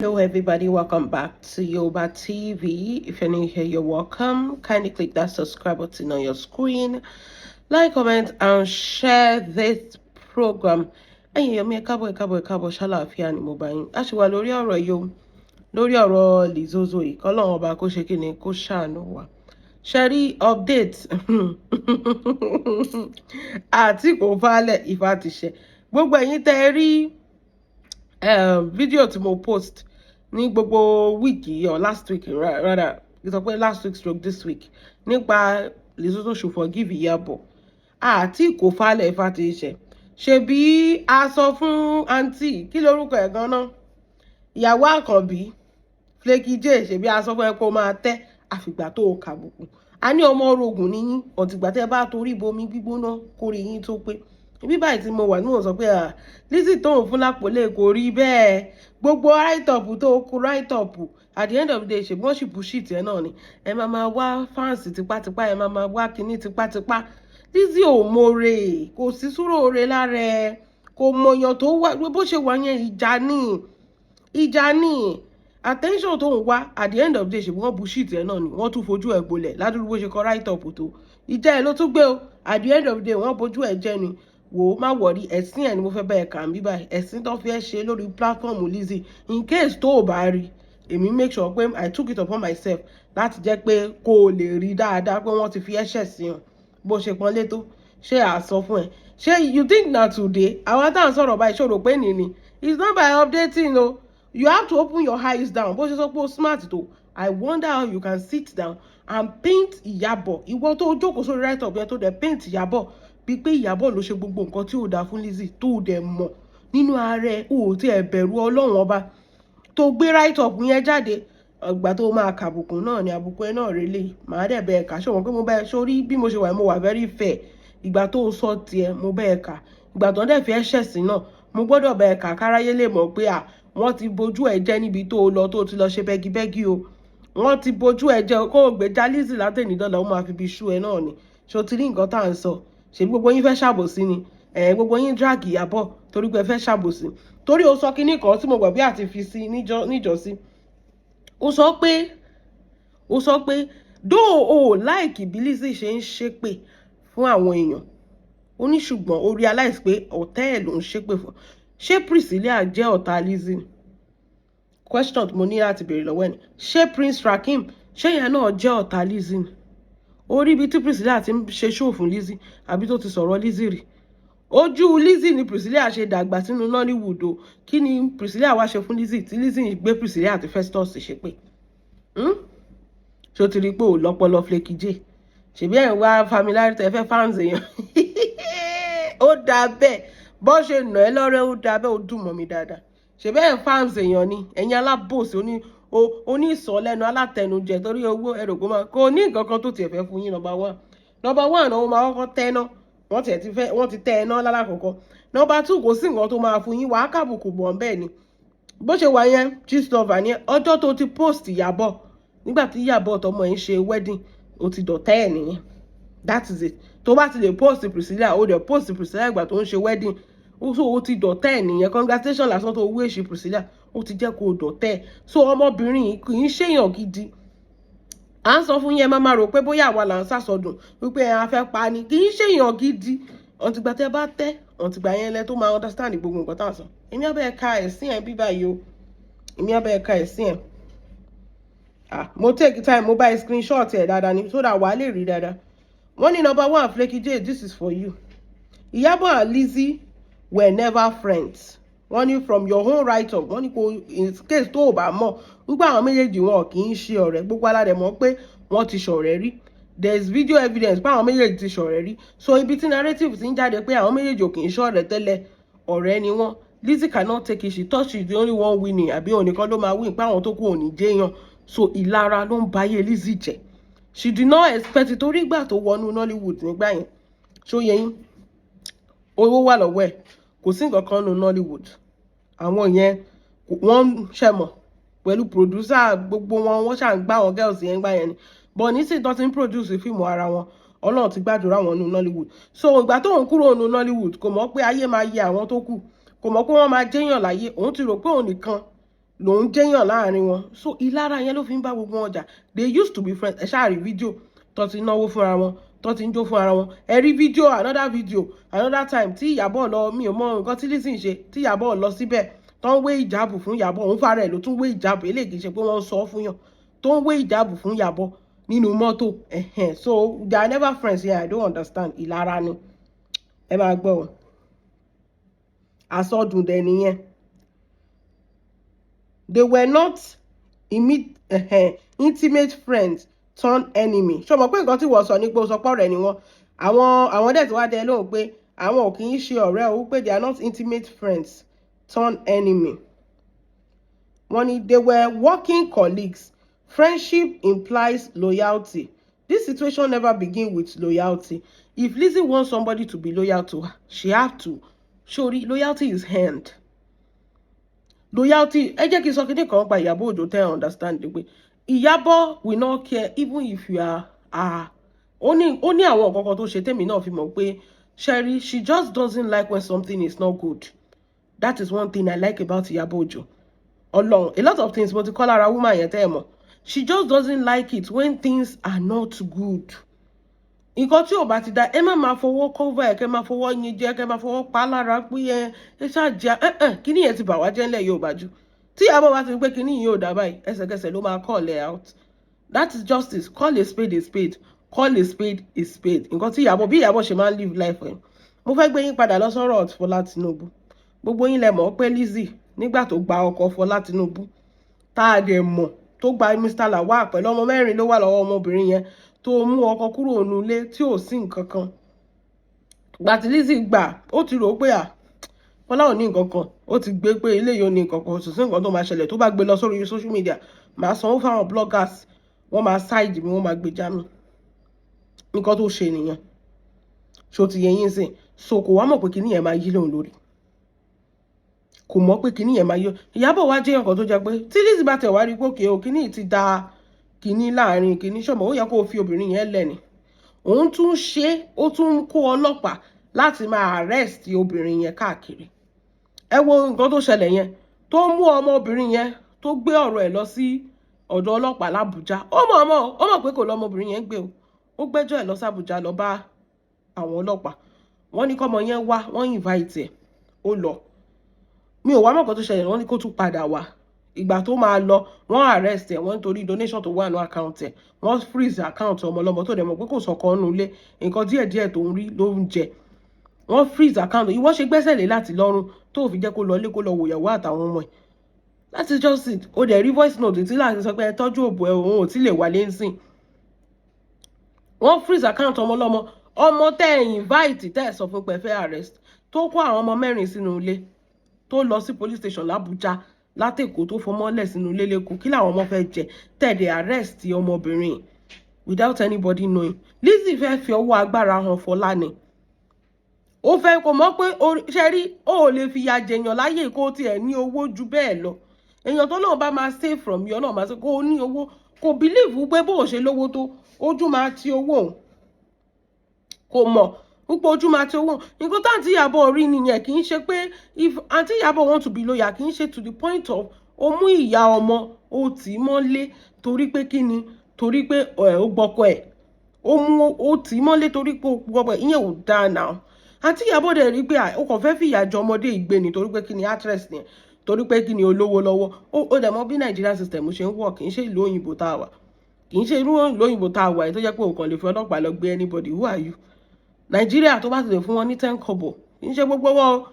Hello everybody, welcome back to Yoba TV. If you're new here, you're welcome. Kindly click that subscribe button on your screen, like, comment, and share this program. And you me kabo shala afia ni mo ba yin. A ṣì wà lórí ọ̀rọ̀ yo, lórí ọ̀rọ̀ Lizzozoo yìí. K'Ọlọ́run ọba kó ṣe kíni kó ṣàánú wa. Sherry update. Àti kò falẹ̀ Ifá ti ṣe. Gbogbo ẹ̀yin tẹ́ rí video tí mo post ní gbogbo week or last week rather it's okay last week stroke this week nípa Lizzozoo should forgive Iyabo àti kò falẹ̀ Ifá ti ṣe ṣebí a sọ fún aunty kí lorúkọ ẹ̀ gan-an ìyàwó Àkànbí Flaky J ṣebí a sọ fún ẹ kó máa tẹ́ àfìgbà tó kàbùkù a ní ọmọ orogun níyín ọ̀tìgbà tẹ́ bá torí bomi gbígbóná kórè yín tó pé ibi báyìí tí mo wà ní mo sọ pé Lizzy tóun fún lápòlé kò rí bẹ́ẹ̀ gbogbo write up tó kú write up at the end of the day ṣègbọ́n sì bullshit ẹ náà ni ẹ máa wá fans tipátipá ẹ máa wá kinní tipátipá Lizzy ò mọ̀ọ́rẹ́ kò sí súròore lára ẹ kò mọ̀yàn tó wà bó ṣe wà yẹn ìjà ní attention tó ń wá at the end of the day ṣègbọ́n bullshit ẹ náà ni wọ́n tún fojú ẹ gbolẹ̀ ládùúgbò bó ṣe kọ write up tó ìjà ẹ ló tún gbé o at the end of the day wọ́n bójú ẹ jẹ́ ni wò ó má wọrí ẹ̀sìn ẹ̀ ni mo fẹ́ bẹ́ẹ̀ kà ń bí báyìí ẹ̀sìn tó fi ẹ́ ṣe lórí platform Lizzy in case tó o bá rí èmi make sure pé I took it upon myself láti jẹ́ pé kó o lè rí dáadáa pé wọ́n ti fi ẹ́ ṣẹ̀sìn hàn bó ṣe pọ́n létó ṣé àsọ fún ẹ ṣé you think na today àwọn táwọn sọ̀rọ̀ báyìí ṣòro pé nìní it's not by updating o you have to open your eyes down bó ṣe sọ pé o smart tó I wonder how you can sit down and paint Iyabo ìwọ tó jókòó sórí right up yẹn tó dẹ̀ paint Iyabo bí pé Iyabo ló ṣe gbogbo nǹkan tí ò dáa fún Lizzy tó dẹ̀ mọ̀ nínú ààrẹ ò tí ẹ bẹ̀rù Ọlọ́run ọba tó gbé right up yẹn jáde ìgbà tó máa kàbùkù náà ni àbùkù ẹ náà rélé màá dẹ̀ bẹ́ẹ̀ kà ṣé wọn pé mo bẹ́ẹ̀ sórí bí mo ṣe wà mo wà very fair ìgbà tó sọ tiẹ̀ mo bẹ́ẹ̀ kà ìgbà tó dẹ̀ fi ẹ́ ṣẹ̀sìn náà mo gbọ́dọ̀ bẹ́ẹ̀ kà káráyé lè mọ̀ pé wọ́n ti bojú ẹ jẹ́ níbi tó lọ tó ti lọ ṣe bẹ́gibẹ́gi o wọ́n ti bojú ẹ jẹ́ kó o gbé já Lizzy látẹ̀nìdọ́là ó máa fi bí ṣú ẹ náà ni ṣó ti rí nǹkan tá à ń sọ ṣe gbogbo yín fẹ́ ṣàbòsí ni gbogbo yín drag Iyabo torí pé fẹ́ ṣàbòsí torí ó sọ kinní kan tí mo gbàgbé àti fi sí níjọ́sí ó sọ pé though o like bí Lizzy ṣe ń ṣépè fún àwọn èèyàn ó ní ṣùgbọ́n ó realize pé ọ̀tá ẹ̀ ló ń ṣépè fún ṣé Priscilla jẹ́ ọ̀tá Lizzy question tí mo ní láti béèrè lọ́wọ́ ẹ̀ ni ṣé Prince Rakim ṣé yẹn náà jẹ́ ọ̀tá Lizzy ni orí ibi tí Priscilla ti ń ṣe show fún Lizzy àbí tó ti sọ̀rọ̀ Lizzy rí ojú Lizzy ni Priscilla ṣe dàgbà sínú Nollywood o kí ni Priscilla wá ṣe fún Lizzy tí Lizzy gbé Priscilla àti Festus ṣe pé ṣó ti rí pé ò lọ́pọlọ Flaky J ṣèbí ẹ̀ ń wá familiarity ẹ fẹ́ fans èèyàn ó dáa bẹ́ẹ̀ bó ṣe nà ẹ́ lọ́rẹ́ ó dáa bẹ́ẹ̀ ó dùn mọ́ mi dáadáa ṣèbí ẹ̀ ń fans èèyàn ni ẹ̀yin alábòsí onísọ̀lẹ́nu alátẹnujẹ torí owó ẹ̀rọ kó máa kó ní nǹkan kan tó tiẹ̀ fẹ́ fún yín number one náà ó máa kọ́kọ́ tẹ́ ná wọ́n ti tẹ́ ẹ ná lálákọ̀ọ́kọ́ number two kò sí nǹkan tó máa fún yín wàá kàbùkù bọ̀ bẹ́ẹ̀ ni bó ṣe wà yẹn gist lover ni ọjọ́ tó ti post Iyabo nígbà tí Iyabo tọmọ ẹ̀ ń ṣe wedding ó ti dọ̀tẹ́ ẹ̀ nìyẹn that is it tó bá ti lè post Priscilla ó dẹ̀ post Priscilla ìgbà tó ń ṣe wedding ó ti dọ̀tẹ́ ẹ̀ nìyẹn congratulations lásán tó owó èṣì Priscilla ó ti jẹ́ kó dọ̀tẹ́ so ọmọbìnrin yìí kì í ṣèyàn gidi à ń sọ fún yẹn máa rò pé bóyá àwa là ń sàsọdùn wípé a fẹ́ pa ni kì í ṣèyàn gidi ọ̀tìgbà tẹ́ bá tẹ́ ọ̀tìgbà yẹn lẹ tó máa understand gbogbo nǹkan tá à ń sọ èmi á bẹ́ẹ̀ ka ẹ̀sìn ẹ̀ bí báyìí o èmi á bẹ́ẹ̀ ka ẹ̀sìn ẹ̀ mo take time mo bá screenshot ẹ̀ dáadáa ni so that wàá lè rí dáadáa wọ́n ní number one Flaky J this is for you Iyabo and Lizzy were never friends wọ́n ní from your own right up wọ́n ní kò in case tó o bá mọ̀ wípé àwọn méjèèjì wọn kì í ṣe ọ̀rẹ́ gbogbo aládẹ mọ̀ pé wọ́n ti ṣọ̀rẹ́ rí there is video evidence pé àwọn méjèèjì ti ṣọ̀rẹ́ rí so ibi tí narrative ti ń jáde pé àwọn méjèèjì ò kì í ṣọ̀rẹ́ tẹ́lẹ̀ ọ̀rẹ́ ni wọ́n Lizzy cannot take it she thought she is the only one winning àbí ònìkan ló máa win pé àwọn tó kù ò ní jẹ́yàn so ìlara ló ń báyé Lizzy jẹ́ she did not expect it torí ìgbà tó wọnú Nollywood nígbà yẹn ṣó yẹ yín owó wà lọ́wọ́ ẹ̀ kò sí nǹkan kan nù Nollywood àwọn yẹn wọ́n ṣẹ̀mọ̀ pẹ̀lú producer gbogbo wọn ṣà ń gbá àwọn girls yẹn gbá yẹn ni but nísìnyí tó ti ń produce fíìmù ara wọn Ọlọ́run ti gbàdúrà wọn nù Nollywood so ìgbà tó ń kúrò nù Nollywood kò mọ̀ pé ayé máa yẹ àwọn tó kù kò mọ̀ pé wọ́n máa jẹ́yàn láyé òun ti rò pé òun nìkan ló ń jẹ́yàn láàrin wọn. So ìlara yẹn ló fi ń bá gbogbo wọn jà. They used to be friends. Ẹ ṣáà rí fídíò tó ti náwó fúnra wọn, tó ti ń jó fúnra wọn. Ẹ rí fídíò, another time tí Ìyábọ̀ lọ, mi ò mọ nǹkan tí Lizzy ń ṣe, tí Ìyábọ̀ lọ síbẹ̀ tó ń wé ìjáàbù fún Ìyábọ̀, òun fara ẹ̀ ló tún wé ìjáàbù, eléyìí kì í ṣe pé wọ́n ń sọ fún yàn, tó ń wé ìjáàbù fún Ìyábọ̀ nínú mọ́tò. So they are never friends here. I don't understand. Ìlara ni. Ẹ máa gbọ́ o. Àsọdùn dẹ̀ nìyẹn. They were not intimate friends turned enemy. Ṣé o mọ̀ pé nǹkan tí wọ́n sọ ní pé o sọ pé ọ̀rẹ́ ni wọ́n? Àwọn dẹ̀ tí wá dẹ lóhùn pé àwọn ò kì í ṣe ọ̀rẹ́ o, pé they are not intimate friends turned enemy. Wọ́n ní they were working colleagues. Friendship implies loyalty. This situation never begin with loyalty. If Lizzy wants somebody to be loyal to her, she have to show loyalty is earned. Loyalty, ẹ jẹ́ kí n sọ kíní kan pa Ìyábọ̀ Òjó tẹ́ understand pé Ìyábọ̀ will not care even if you are ó ní àwọn nǹkan kan tó ṣe tèmi náà fi mọ̀ pé Sherry, she just doesn't like when something is not good. That is one thing I like about Ìyábọ̀ Òjó. Ọlọ́run, a lot of things mo ti kọ́ lára woman yẹn tẹ́ ẹ mọ̀. She just doesn't like it when things are not good. Nǹkan tí ò bá ti da, ẹ má máa fọwọ́ cover ẹ̀, kẹ́ máa fọwọ́ yin jẹ́, kẹ́ máa fọwọ́ pa lára pé ẹ ṣáàjà kíní yẹn ti bà wá jẹ́ ńlẹ̀ Yorùbá jù. Tí Ìyábọ̀ bá ti rí pé kíní yìí ò dá báyìí, ẹsẹ̀kẹsẹ̀ ló máa call ẹ̀ out. That is justice. Call a spade a spade. Call a spade a spade. Nǹkan tí bí Ìyábọ̀ ṣe máa ń live life ẹ̀. Mo fẹ́ gbé yín padà lọ sọ́rọ̀ Fọlá Tinubu. Gbogbo yín lẹ mọ̀ pé Lizzy nígbà tó gba ọkọ Fọlá Tinubu, tá a dẹ̀ mọ̀ tó gba Mr. Lawal pẹ̀lú ọmọ 4 ló wà lọ́wọ́ ọmọbìnrin yẹn, tó mú ọkọ kúrò nílé tí ò sí nǹkan kan. Gbà tí Lizzy gbà, ó ti rò pé Fọlá ò ní nǹkan kan, ó ti gbé pé eléyìí ò ní nǹkan kan, kò sí nǹkan tó máa ṣẹlẹ̀ tó bá gbé lọ sórí social media, màá sanwó fáwọn bloggers, wọ́n máa side mi, wọ́n máa gbé já mi. Nǹkan tó ṣe nìyẹn. Ṣó ti yẹ yín sìn. So kò wá mọ̀ pé kíní yẹn máa yí lóhun lórí. Kò mọ̀ pé kíní yẹn máa yọ. Ìyábọ̀ wá jẹ́ nǹkan tó jẹ́ pé tí Lizzy bá tẹ̀ wá rí pé òkè o kíní ti da kíní láàrin kíní ṣọ̀mọ̀, ó yẹ kó o fi obìnrin yẹn lẹ̀ ni. Òun tún ṣe, ó tún kó ọlọ́pàá láti máa arrest obìnrin yẹn káàkiri. Ẹ wo nǹkan tó ṣẹlẹ̀ yẹn, tó mú ọmọbìnrin yẹn tó gbé ọ̀rọ̀ ẹ̀ lọ sí ọ̀dọ̀ ọlọ́pàá l'Àbújá. Ó mọ̀ pé kò lọ ọmọbìnrin yẹn gbé o. Ó gbẹ́jọ́ ẹ̀ lọ sí Àbújá lọ bá àwọn ọlọ́pàá. Wọ́n ní kọ́mọ yẹn wá, wọ́n invite ẹ̀, ó lọ. Mi ò wá mọ̀ nǹkan tó ṣẹlẹ̀, wọ́n ní kó tún padà wá. Ìgbà tó máa lọ, wọ́n arrest ẹ̀, wọ́n nítorí donation tó wà ní account ẹ̀. Wọ́n freeze account ọmọ ọlọ́mọ tó dẹ̀ mọ̀ pé kò sọ̀kan nínú ilé. Nǹkan díẹ̀díẹ̀ tó ń rí ló ń jẹ. Wọ́n freeze account. Ìwọ ṣe gbẹ́sẹ̀ lé láti lọ́rùn tó fi jẹ́ kó lọ ilé kó lọ wòyàwó àtàwọn ọmọ ẹ̀. That is just it. Ó dẹ̀ rí voice note tí láti sọ pé ẹ tọ́jú òbò ẹ̀, òun ò tí lè wálé ń sìn. Wọ́n freeze account ọmọ ọlọ́mọ. Ọmọ tẹ́ ẹ̀ invite tẹ́ ẹ̀ sọ fún pé ẹ fẹ́ arrest, tó kó àwọn ọmọ 4 sínú ilé, tó lọ sí police station l'Àbújá, látèkó tó fọmọ́lẹ̀ sínú ilé lẹ́kọ̀ọ́, kí làwọn ọmọ fẹ́ jẹ, tẹ̀dẹ̀ arrest ọmọbìnrin without anybody knowing. Lizzy fẹ́ fi ọwọ́ agbára hàn Fọlá ni. Ó fẹ́ kó mọ̀ pé ṣe rí, ó lè fi ìyà jẹyàn láyé kó tiẹ̀ ní owó ju bẹ́ẹ̀ lọ. Èèyàn tó náà bá máa save from you náà máa sọ kó ní owó, kò believe pé bó ṣe lówó tó ojú máa ti owó òun. Kò mọ̀ púpọ̀ ojú máa ti owó. Nǹkan tí Àǹtí Ìyábọ̀ rí nìyẹn, kì í ṣe pé if Àǹtí Ìyábọ̀ want to be loyal, kì í ṣe to the point of ó mú ìyá ọmọ ó tì í mọ́lé torí pé kí ni, torí pé ó gbọ́kọ ẹ̀, ó tì í mọ́lé torí pé ó gbọ́kọ ẹ̀, ìyẹn ò dáa náà. Àǹtí Ìyábọ̀ dẹ̀ rí pé ó kàn fẹ́ fìyà jẹ ọmọdé ìgbé ni torí pé kí ni actress ni, torí pé kí ni olówó lọ́wọ́. Ó dẹ̀ mọ̀ bí Nigeria system ṣe ń wọ̀, kì í ṣe ìlú òyìnbó tá a wà, kì í ṣe irú ìlú òyìnbó tá a wà tó jẹ́ pé òkàn lè fi ọlọ́pàá lọ gbé anybody. Who are you? Nigeria tó bá ti lè fún wọn ní 10 kobo, kì í ṣe gbogbo wọn,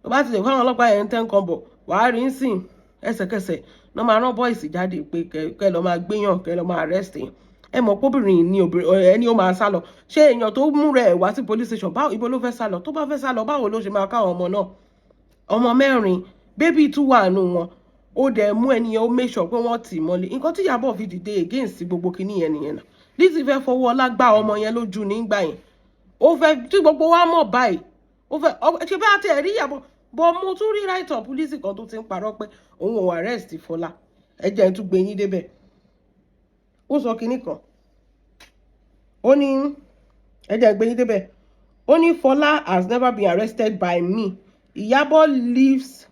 tó bá ti lè fún àwọn ọlọ́pàá yẹn 10 kobo, wàá rí sìn ẹsẹ̀kẹsẹ̀ náà máa rán boys jáde pé kẹ́ lọ máa gbéyàn, kẹ́ lọ máa arrest yẹn. Ẹ mọ̀ póbìnrin ní ẹni ó máa sá lọ. Ṣé èèyàn tó mú rẹ̀ wá sí police station, báwo ibo ló fẹ́ sá lọ? Tó bá fẹ́ sá lọ, báwo ló ṣe máa ká àwọn ọmọ náà? Ọmọ 4, bébí tún wà nù wọn. Ó dẹ̀ mú ẹniyẹn, ó make sure pé wọ́n tì í mọ́lé. Nǹkan tí Ìyábọ̀ fi dìde against gbogbo kinní yẹn nìyẹn náà. Lizzy fẹ́ fọwọ́ ọlá gbá ọmọ yẹn lójú nígbà yẹn. Ó fẹ́ tí gbogbo wa mọ̀ báyìí. Ó fẹ́ ṣe bá ti ẹ̀rí Ìyábọ̀, bọ́ mo tún rí right up Lizzy kan tó ti ń parọ́ pé òun ò arrest Fọlá. Ẹ jẹ́ n tún gbé yín débẹ̀. Ó sọ kinní kan. Ó ní ẹ jẹ́ gbé yín débẹ̀. Ó ní Fọlá has never been arrested by me. Ìyábọ̀ lives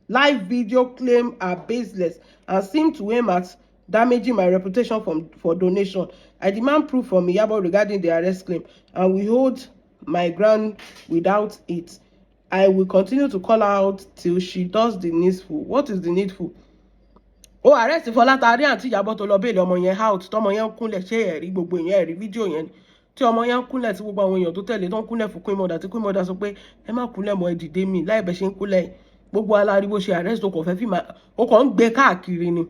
live video claim are baseless and seem to aim at damaging my reputation for donation. I demand proof from Iyabo regarding the arrest claim and will hold my ground without it. I will continue to call her out till she does the needful. What is the needful? Ó arrest Fọlá tari àǹtí Ìyábọ̀ tó lọ bẹ́ẹ̀lì ọmọ yẹn out tọmọ yẹn ń kúnlẹ̀ ṣé ẹ̀rí gbogbo yẹn ẹ̀rí fídíò yẹn ni tí ọmọ yẹn ń kúnlẹ̀ tí gbogbo àwọn èèyàn tó tẹ̀lé tó ń kúnlẹ̀ fún Queen Mother tí Queen Mother sọ pé ẹ má kúnlẹ̀ mọ́ ẹ dìde mi láì bẹ́ ṣe ń kúnlẹ̀ gbogbo aláriwo ṣe arrest tó kàn fẹ́ fi máa ó kàn ń gbé káàkiri ni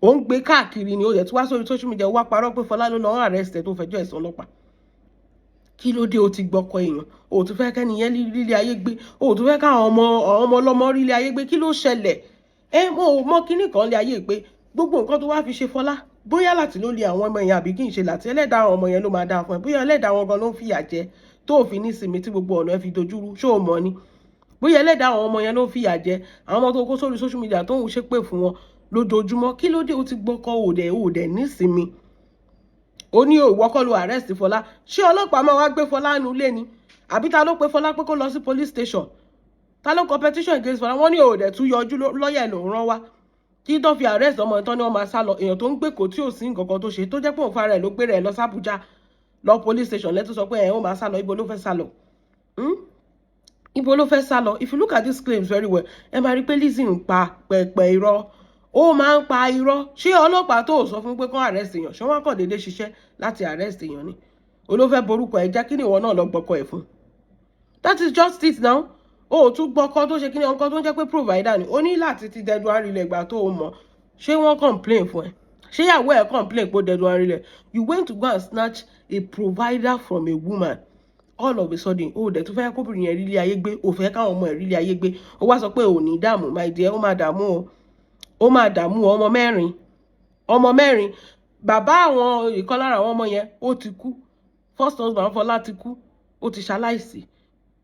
ó ń gbé káàkiri ni ó yẹ tí wá sórí social media wá parọ́ pé Fọlá ló lọ arrest ẹ̀ tó fẹjọ́ ẹ̀sùn ọlọ́pàá kí ló dé o ti gbọ́kọ èèyàn o tún fẹ́ kẹ́ni yẹn lílé ayé gbé o tún fẹ́ káwọn ọmọ ọlọ́mọ rílé ayé gbé kí ló ṣẹlẹ̀ mo mọ kíní kan lé ayé pé gbogbo nǹkan tó wá fi ṣe Fọlá bóyá láti ló lé àwọn ọmọ yẹn àbí kí n ṣe láti ẹlẹ́dàá àwọn ọmọ yẹn ló máa dáa fún ẹ bóyá ẹlẹ́dàá àwọn gan ló ń fìyà jẹ tó òfin ní sinmi tí gbogbo ọ̀nà ẹ fi dojúrú ṣó o mọ̀ ni bóyá ẹlẹ́dàá àwọn ọmọ yẹn ló ń fìyà jẹ àwọn ọmọ tó kó sórí social media tó ń ṣépè fún wọn lójoojúmọ́ kí ló dé o ti gbọ́kọ̀ òdẹ̀ ní sinmi ó ní òwò kọ́ ló arrest Fọlá ṣé ọlọ́pàá máa wá gbé Fọlá nu ilé ni àbí ta ló pe Fọlá pé kó lọ sí police station ta ló competition against Fọlá wọ́n ní òdẹ̀ tún yọjú lọ́yẹ̀ ló ń rán wá kí tó fi arrest ọmọ ìtọ́ ni wọ́n máa sá lọ èèyàn tó ń gbé kò tí ò sí nǹkan kan tó ṣe tó jẹ́ pé òun fara ẹ̀ ló gbé rẹ̀ lọ sábújá lọ police station lẹ́tọ́ sọ pé ẹ̀ ó máa sá lọ ibo ló fẹ́ sá lọ ibo ló fẹ́ sá lọ if you look at these claims very well ẹ máa rí pé Lizzy ń pa pẹ̀pẹ̀ irọ́ ó máa ń pa irọ́ ṣé ọlọ́pàá tó sọ fún pé kán arrest èèyàn ṣé wọ́n kàn déédéé ṣiṣẹ́ láti arrest èèyàn ni olófẹ́ borúkọ ẹ̀ jẹ́ kí ni ìwọ náà lọ gbọ́kọ ẹ̀ fún that is just it now o tún gbọ́kọ tó ṣe kí ni ọkọ tó ń jẹ́ pé provider ni ó ní láti ti dẹdun arinlẹ̀ ìgbà tó o mọ̀ ṣé wọ́n complain fún ẹ ṣé ìyàwó ẹ̀ complain pé ó dẹdun arinlẹ̀ you went to go and snatch a provider from a woman all of a sudden o dẹ̀ tún fẹ́ kóbìnrin yẹn rílé ayé gbé o fẹ́ káwọn ọmọ ẹ̀ rílé ayé gbé o wá sọ pé ò ní dààmú my dear ó máa dààmú o ó máa dààmú ọmọ mẹ́rin bàbá àwọn ìkan lára àwọn ọmọ yẹn ó ti kú first husband Fọlá ti kú ó ti ṣaláìsí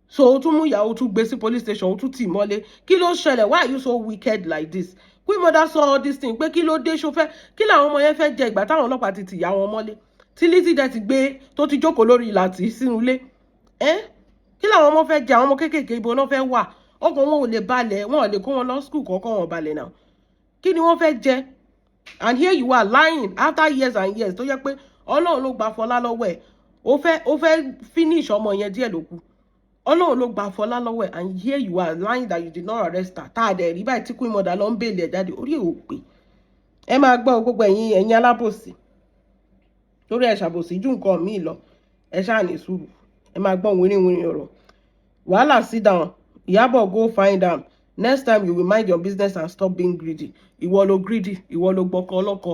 so o tún mú ìyàwó tún gbé sí police station o tún tì mọ́lé kí ló ṣẹlẹ̀ why are you so wicked like this Queen Mother sọ all this thing pé kí ló dé ṣofẹ́ kí làwọn ọmọ yẹn fẹ́ jẹ ìgbà táwọn ọlọ́pàá ti tìyà wọn mọ́lé tí Lizzy dẹ̀ ti gbé tó ti jókòó lórí ìlàtí sínú ilé kí làwọn ọmọ fẹ́ jẹ àwọn ọmọ kéékèèké ibo náà fẹ́ wà ọkàn wọn ò lè balẹ̀ wọn ò lè kó wọn lọ school kọ́kọ́ wọn balẹ̀ náà kí ni wọ́n fẹ́ jẹ and here you are lying after years and years tó yẹ pé Ọlọ́run ló gba Fọlá lọ́wọ́ ẹ̀ ó fẹ́ finish ọmọ yẹn díẹ̀ ló kù Ọlọ́run ló gba Fọlá lọ́wọ́ ẹ̀ and here you are lying that you did not arrest her tá a dẹ̀ rí báyìí tí Queen Mother lọ ń bèèlì ẹ̀ jáde orí ẹ̀ ò pé ẹ máa gbọ́ gbogbo ẹ̀yin alábòsí lórí ẹ̀ ṣàbòsí ju nǹkan míì lọ ẹ ṣáà ní sùúrù ẹ máa gbọ́ wíníwíní ọ̀rọ̀ wàhálà sit down Ìyábọ̀ go find am next time you will mind your business and stop being greedy ìwọ ló greedy ìwọ ló gbọ́kọ ọlọ́kọ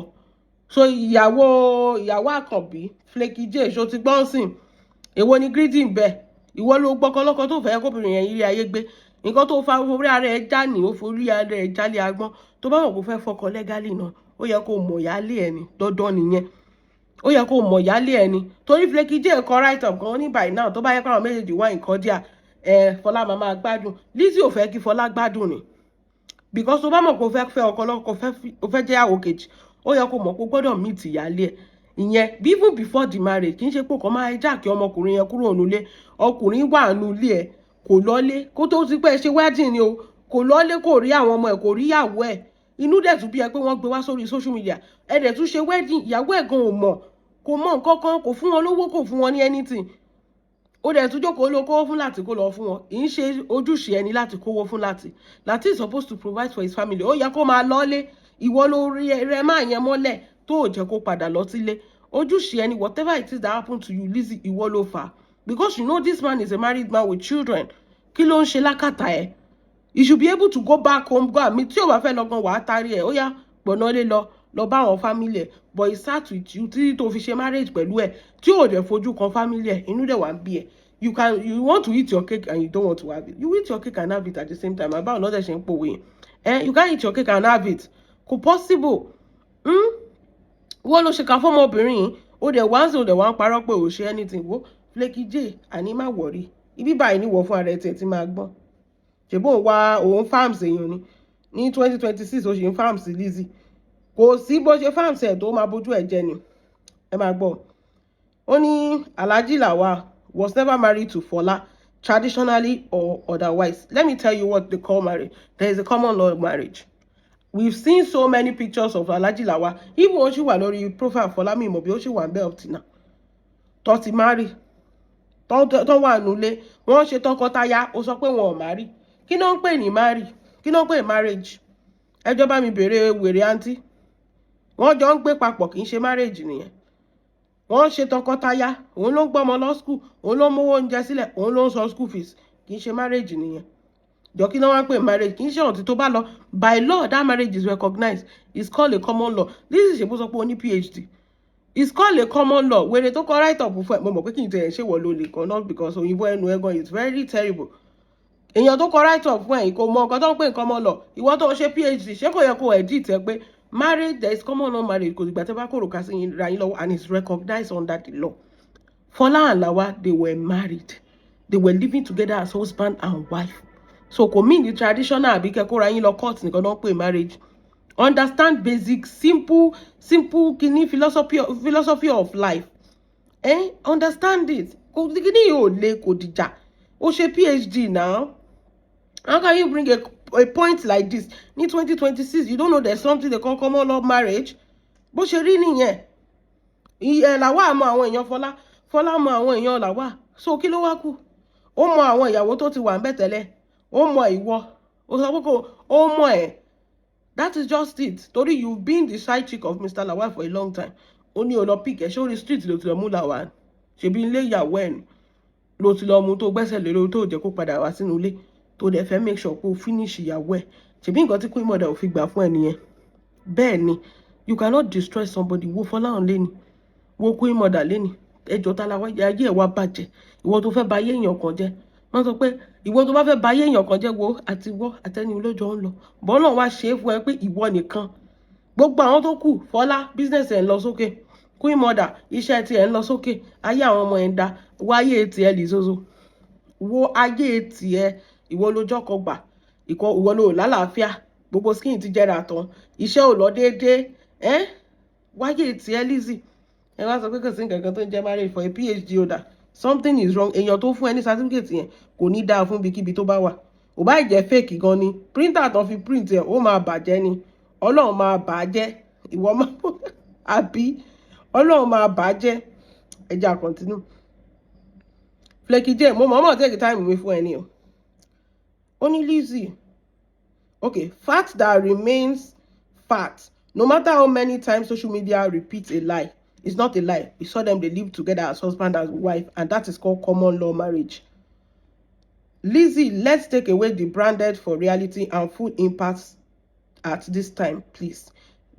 so ìyàwó Àkànbí Flaky J ṣó ti gbọ́n sìn èwo ni greedy ń bẹ ìwọ ló gbọ́kọ ọlọ́kọ tó fẹ́ kóbìnrin yẹn ilé ayé gbé nǹkan tó fa orí ara ẹ já ní ó forí ara ẹ jálé agbọ́n tó bá wọ̀ kó fẹ́ fọkọ lẹ́gálì náà ó yẹ kó mọ̀ yálé ẹni dandan nìyẹn ó yẹ kó mọ̀ yálé ẹni torí Flaky J kọ right up gan ní by now tó bá yẹ káwọn méjèèjì wá nǹkan díà Fọlá máa gbádùn Lizzy ò fẹ́ kí Fọlá gbádùn ni because tó bá mọ̀ kó fẹ́ fẹ́ ọkọ lọ́kọ ó fẹ́ jẹ́ àwò kejì ó yẹ kó mọ̀ kó gbọ́dọ̀ meet ìyálé ẹ̀ ìyẹn even before the marriage kì í ṣe pé kò máa jáàkì ọmọkùnrin yẹn kúrò nílé ọkùnrin wà nílé ẹ̀ kò lọ́lé kó tó ti pẹ́ ṣe wedding ni o kò lọ́lé kò rí àwọn ọmọ ẹ̀ kò rí ìyàwó ẹ̀ inú dẹ̀ tún bí ẹ pé wọ́n gbé wá sórí social media ẹ̀ dẹ̀ tún ṣe wedding ìyàwó ẹ̀ gan ò mọ̀ kò mọ̀ nǹkan kan kò fún wọn lówó kò fún wọn ní anything ó dẹ̀ tún jókòó ló kówó fún láti kó lọ fún wọn ì ń ṣe ojúṣe ẹni láti kówó fún láti is supposed to provide for his family ó yẹ kó máa lọ́lé ìwọ ló rí rẹ máa yẹn mọ́lẹ̀ tó ò jẹ́ kó padà lọ sílé ojúṣe ẹni whatever it is that happen to you Lizzy ìwọ ló fà because you know this man is a married man with children kí ló ń ṣe lákàtà ẹ̀ you should be able to go back home go and meet tí ò bá fẹ́ lọ gan wàá tarí ẹ̀ ó yá gbọ̀nà lé lọ bá àwọn family ẹ̀ but he sat with you tí tó fi ṣe marriage pẹ̀lú ẹ̀ tí ò dẹ̀ fojú kan family ẹ̀ inú dẹ̀ wà ń bí ẹ̀ you want to eat your cake and you don't want to have it you eat your cake and have it at the same time àbá ọ̀nà ọ̀dẹ̀ ṣe ń pòwe you can't eat your cake and have it kò possible wọ́n ló ṣe ká fọ́mọbìnrin yìí ó dẹ̀ wá ń sìn ó dẹ̀ wá ń parọ́ pé ò ṣe anything wo Flaky J àní má wọ̀rí ibi báyìí ní wọ̀ fún ara ẹ̀ tiẹ̀ tí máa gbọ́n ṣèbó òun farms èèyàn ní 2026 ó ṣe ń farms Lizzy kò sí bó ṣe farms ẹ̀ tó máa bójú ẹ̀ jẹ ni ẹ máa gbọ́ ó ní Alhaji Lawal was never married to Fola traditionally or otherwise. Let me tell you what they call marriage. There is a common law marriage. We've seen so many pictures of Alhaji Lawal. Even when she was on profile for Lami Mobi, she was up to now. Tọ́tí marry. Tọ́ wà nulẹ̀. Wọ́n ṣe tọkọtaya, ó sọ pé wọn ò marry. Kí ló ń pè ní marry? Kí ló ń pè marriage? Ẹjọ́ bá mi bèrè wèrè àǹtí. Wọ́n jọ ń gbé papọ̀, kì í ṣe marriage nìyẹn. Wọ́n ṣe tọkọtaya, òun ló ń gbọ́mọ lọ school, òun ló ń mówó oúnjẹ sílẹ̀, òun ló ń sọ school fees. Kì í ṣe marriage nìyẹn. Jọ kí ló wá ń pè marriage? Kì í ṣe ọ̀tí tó bá lọ. By law, that marriage is recognized. It's called a common law. This is supposed to be only PhD. It's called a common law. When they talk right up before, mo mọ̀ pé kí n tẹ̀ ṣe wọ̀ lólè not because òyìnbó ẹnu ẹ̀gàn is very terrible. Èèyàn tó kọ right up fún ẹ̀ kò mọ nǹkan tó ń pè common law. Ìwọ tó ṣe PhD, ṣé kò yẹ kó edit ẹ pé marriage, there is common law marriage kò dìgbà tẹ́ bá kòrò ká sí ra yín lọ́wọ́ and it's recognized under the law. Fola and Lawal, they were married. They were living together as husband and wife. So kò mean the traditional àbí kẹ́kọ̀ọ́ ra yín lọ court nìkan náà pè marriage. Understand basic, simple kini philosophy of life. Understand it. Kini yóò le kò dìjà. Ó ṣe PhD now. How can you bring a point like this in 2026? You don't know there's something they call common law marriage. Bó ṣe rí nìyẹn. Lawal mọ àwọn èèyàn Fola. Fola mọ àwọn èèyàn Lawal. So kí ló wá kù? Ó mọ àwọn ìyàwó tó ti wà ńbẹ̀ tẹ́lẹ̀. Ó mọ ìwọ. Ó sọ pé kò ó mọ ẹ̀. That is just it. Torí you've been the side chick of Mr. Lawal for a long time. Ó ní ó lọ pick ẹ̀ ṣé orí street ló ti lọ mú Lawal. Ṣebí ilé ìyàwó ẹ̀ ni. Ló ti lọ mú tó gbẹ́sẹ̀ lé lórí tó jẹ́ kó padà wá sínú ilé. Tó dẹ̀ fẹ́ make sure kó finish ìyàwó ẹ̀. Ṣebí nǹkan tí Queen Mother ò fi gbà fún ẹ nìyẹn. Bẹ́ẹ̀ ni, you cannot destroy somebody. Wo Fọláhàn lẹ́ni. Wo Queen Mother lẹ́ni. Ẹjọ́ ta la wá ayé ẹ̀ wá bàjẹ́. Ìwọ tó fẹ́ ba ayé èèyàn kan jẹ́. Wọ́n sọ pé ìwọ tó bá fẹ́ ba ayé èèyàn kan jẹ́ wo àti wọ́ àtẹni olójó ń lọ. Bọ́lá wá ṣe é fún ẹ pé ìwọ nìkan. Gbogbo àwọn tó kù Fọlá business ẹ̀ ń lọ sókè. Queen Mother iṣẹ́ ti ẹ̀ ń lọ sókè. Ayé àwọn ọmọ ẹ̀ ń da. Wo ayé ti ẹ Lizzozoo. Wo ayé ti ẹ ìwọ lójọ́ kan gbà. Ìwọ ló lálàáfíà. Gbogbo skin ti jẹ́ra tán. Iṣẹ́ ò lọ déédéé. Wáyé ti ẹ Lizzy. Ẹ wá sọ pé kò sí nǹkan kan tó ń jẹ́ marriage for a PhD holder. Something is wrong. Èèyàn tó fún ẹ ní certificate yẹn kò ní dáa fún bíkíbi tó bá wà. Ò bá jẹ́ fake gan ni. Printer tó fi print ẹ̀ ó máa bàjẹ́ ni. Ọlọ́run máa bàjẹ́. Ìwọ máa àbí Ọlọ́run máa bàjẹ́. Ẹ jẹ́ continue. Flaky J, mo mọ̀ take time mi fún ẹ ní o. Ó ní Lizzy. Okay, fact that remains fact. No matter how many times social media repeats a lie, it's not a lie. We saw them, they live together as husband and wife, and that is called common law marriage. Lizzy, let's take away the branded for reality and full impacts at this time, please.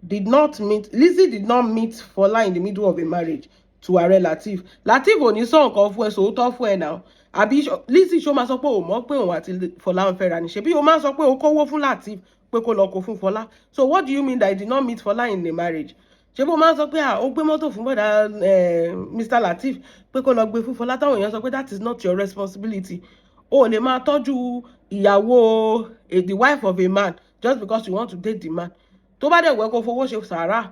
Lizzy did not meet Fola in the middle of a marriage to Ààrẹ Lateef. Lateef ò ní sọ nǹkan fún ẹ sòótọ́ fún ẹ now. Àbí Lizzy ṣó máa sọ pé ó mọ̀ pé òun àti Fola ń fẹ́ra ni. Ṣebí ó máa sọ pé ó kówó fún Lateef pé kó lọ kó fún Fola. So what do you mean that he did not meet Fola in the marriage? Ṣebí ó máa sọ pé ó gbé mọ́tò fún bọ̀dá Mr. Lateef pé kó lọ gbé fún Fola táwọn èèyàn sọ pé that is not your responsibility. O lè máa tọ́jú ìyàwó the wife of a man just because you want to date the man. Tó bá dẹ̀ wẹ́ kó fowó ṣe sàárà.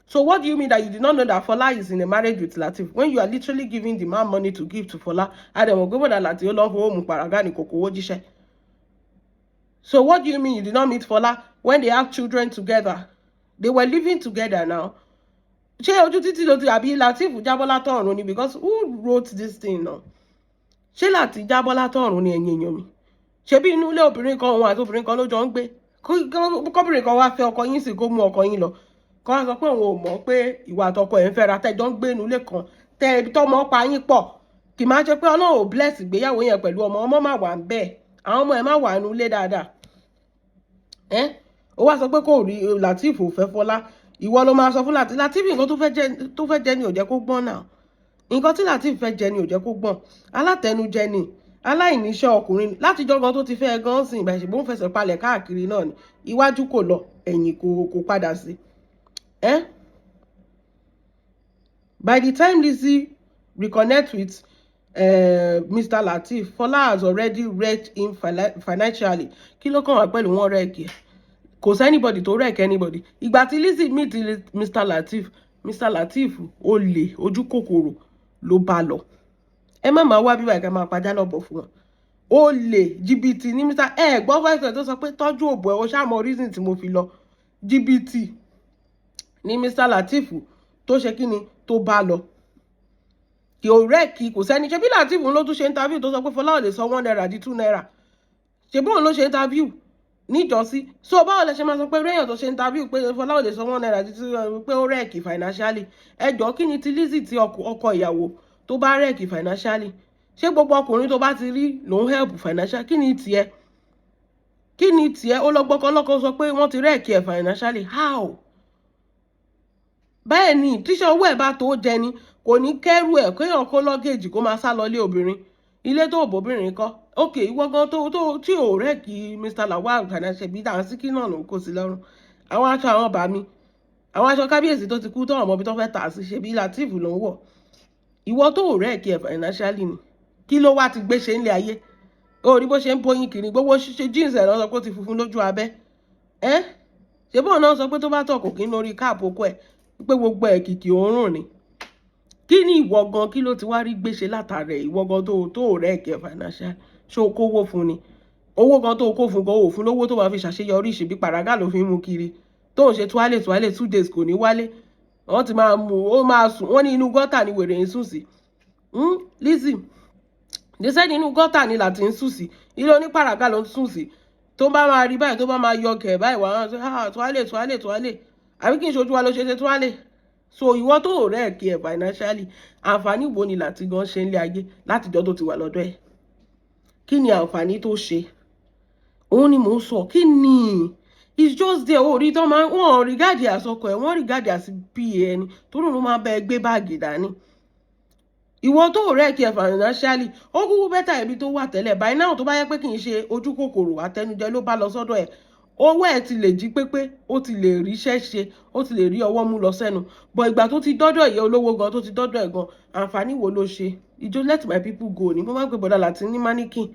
So what do you mean that you did not know that Fola is in a marriage with Lateef when you are literally giving the man money to give to Fola? Ademo gbogbo da Lateef ó lọ fowó mu paraga ní kòkó owó jíṣẹ́. So what do you mean you did not meet Fola when they have children together? They were living together now. Ṣé ojú títí ló ti àbí Lateef jábọ́ látọ̀run ni because who wrote this thing now? Ṣé Lateef jábọ́ látọ̀run ni ẹ̀yin èèyàn mi? Ṣebí inú ilé obìnrin kan òun àti obìnrin kan ló jọ ń gbé. Kọ́bìnrin kan wá fẹ́ ọkọ yín sì kó mú ọkọ yín lọ. Kọ́ wá sọ pé òun ò mọ̀ pé ìwà àtọkọ ẹ̀ ń fẹ́ra tẹ́jọ́ ń gbé inú ilé kan tẹ́ tọ́mọ pa yín pọ̀. Kì máa ṣe pé Ọlọ́run ò bless ìgbéyàwó yẹn pẹ̀lú ọmọ máa wà ń bẹ́ẹ̀. Àwọn ọmọ ẹ̀ máa wà nínú ilé dáadáa. Ó wá sọ pé kò rí Lateef ò fẹ́ Fola. Ìwọ ló máa sọ fún Lateef. Lateef nǹkan tó fẹ́ jẹ ni ò jẹ́ kó gbọ́n náà. Nǹkan tí Lateef fẹ́ jẹ ni ò jẹ́ kó gbọ́n. Alátẹnujẹ ni. Aláìníṣẹ́ ọkùnrin láti jọgan tó ti fẹ́ gan sìn ìgbà ìṣègbè ń fẹsẹ̀ palẹ̀ káàkiri náà ni. Iwájú kò lọ, ẹ̀yìn kò padà sí. By the time Lizzy reconnect with Mr. Lateef, Fola has already wrecked him financially. Kí ló kàn wá pẹ̀lú wọn rẹ́ẹ̀kì ẹ̀? Kò sí anybody tó wreck anybody. Ìgbà tí Lizzy meet Mr. Lateef olè ojú kòkòrò ló bá lọ. Ẹ má máa wá bí báyìí ká máa pàjá lọ́bọ̀ fún wọn. olè jìbìtì ní Mr. gbọ́ fẹ́sẹ̀ tó sọ pé tọ́jú òbò ẹ̀ o ṣàmọ reason tí mo fi lọ jìbìtì ní Mr. Lateef tó ṣe kí ni tó bá lọ kí o rẹ́ẹ̀kì kò sẹ́ni ṣe bí Lateef ló tún ṣe interview tó sọ pé Fọlá ò lè sọ 1 naira di 2 naira ṣe bóun ló ṣe interview níjọ́sí so báwo lẹ ṣe máa sọ pé réèyàn tó ṣe interview pé Fọlá ò lè sọ 1 naira di 2 naira pé ó rẹ́ẹ̀kì financially ẹjọ́ kí ni ti Lizzy tí ọkọ ìyàwó tó bá rẹ́ẹ̀kì financially ṣé gbogbo ọkùnrin tó bá ti rí ló ń help financially kí ni tiẹ̀ ó lọ gbọ́kọ́ sọ pé wọ́n ti rẹ́ẹ̀kì ẹ̀ financially how bẹ́ẹ̀ ni tíṣà owó ẹ̀ bá tó jẹ ni kò ní kẹ́rù ẹ̀ kéèyàn kó lọ́gẹ̀jì kó máa sá lọ ilé obìnrin ilé tó òbóbìnrin kọ́ ok ìwọ gan tó tí ò rẹ́ẹ̀kì Mr. Lawal financial bí Dànsíkí náà ló ń kó sí lọ́rùn àwọn aṣọ àwọn bàmí àwọn aṣọ kábíyèsí tó ti kú tó ọmọ ibi tó fẹ́ tà sí ṣe bí Lateef ló ń wọ̀ ìwọ tó ò rẹ́ẹ̀kì ẹ̀ financially ni kí ló wá ti gbé ṣe ńlẹ̀ ayé ó rí bó ṣe ń bóyin kiri gbogbo ṣe jeans ẹ̀ lọ́sọ pé ó ti funfun lójú abẹ́ ṣe bóun náà sọ pé tó bá tọ̀ kò kí ń lórí káàpù okó ẹ̀ pé gbogbo ẹ̀ kìkì òórùn ni kí ni ìwọ gan kí ló ti wá rí gbéṣe látàrẹ ìwọ gan tó rẹ ẹkẹ financial ṣó kówó fún ni owó gan tó kó fún gan ò fún lówó tó máa fi ṣàṣeyọrí ìṣèbí paraga ló fi ń mú kiri tó ń ṣe tuwálé 2 days kò ní wálé wọ́n ti máa mú ó máa sùn wọ́n ní inú gọ́tà ni wèrè ń sùn sí Lizzy they said inú gọ́tà ni láti ń sùn sí ilé oníparaga ló ń sùn sí tó bá máa rí báyìí tó bá máa yọ kẹ̀ báyìí wà á tuwálé àbí kí n ṣojú wa ló ṣe tuwálé so ìwọ tó rẹ̀ kí ẹ financially àǹfààní wo ni láti gan ṣe nílé ayé látijọ́ tó ti wà lọ́dọ̀ ẹ̀ kí ni àǹfààní tó ṣe òun ni mò ń sọ kí ni it's just there orí tó máa wọ́n regard àsọkọ ẹ̀ wọ́n regard àti pa ẹni tó lóun máa bẹ gbé báàgì dání ìwọ tó rẹ̀ kí ẹ financially ó kúkú bẹ́tà ibi tó wà tẹ́lẹ̀ by now tó bá yẹ pé kì í ṣe ojú kòkòrò àtẹnujẹ ló bá lọ sọ́dọ̀ ẹ̀ owó ẹ̀ ti lè jí pépé ó ti lè ríṣẹ́ ṣe ó ti lè rí ọwọ́ mú lọ sẹ́nu bọ̀ ìgbà tó ti dọ́dọ̀ ìyá olówó gan tó ti dọ́dọ̀ ẹ̀ gan àǹfààní wo ló ṣe ìjọ let my people go ni mo máa ń pe bọ̀dà láti ní mannequin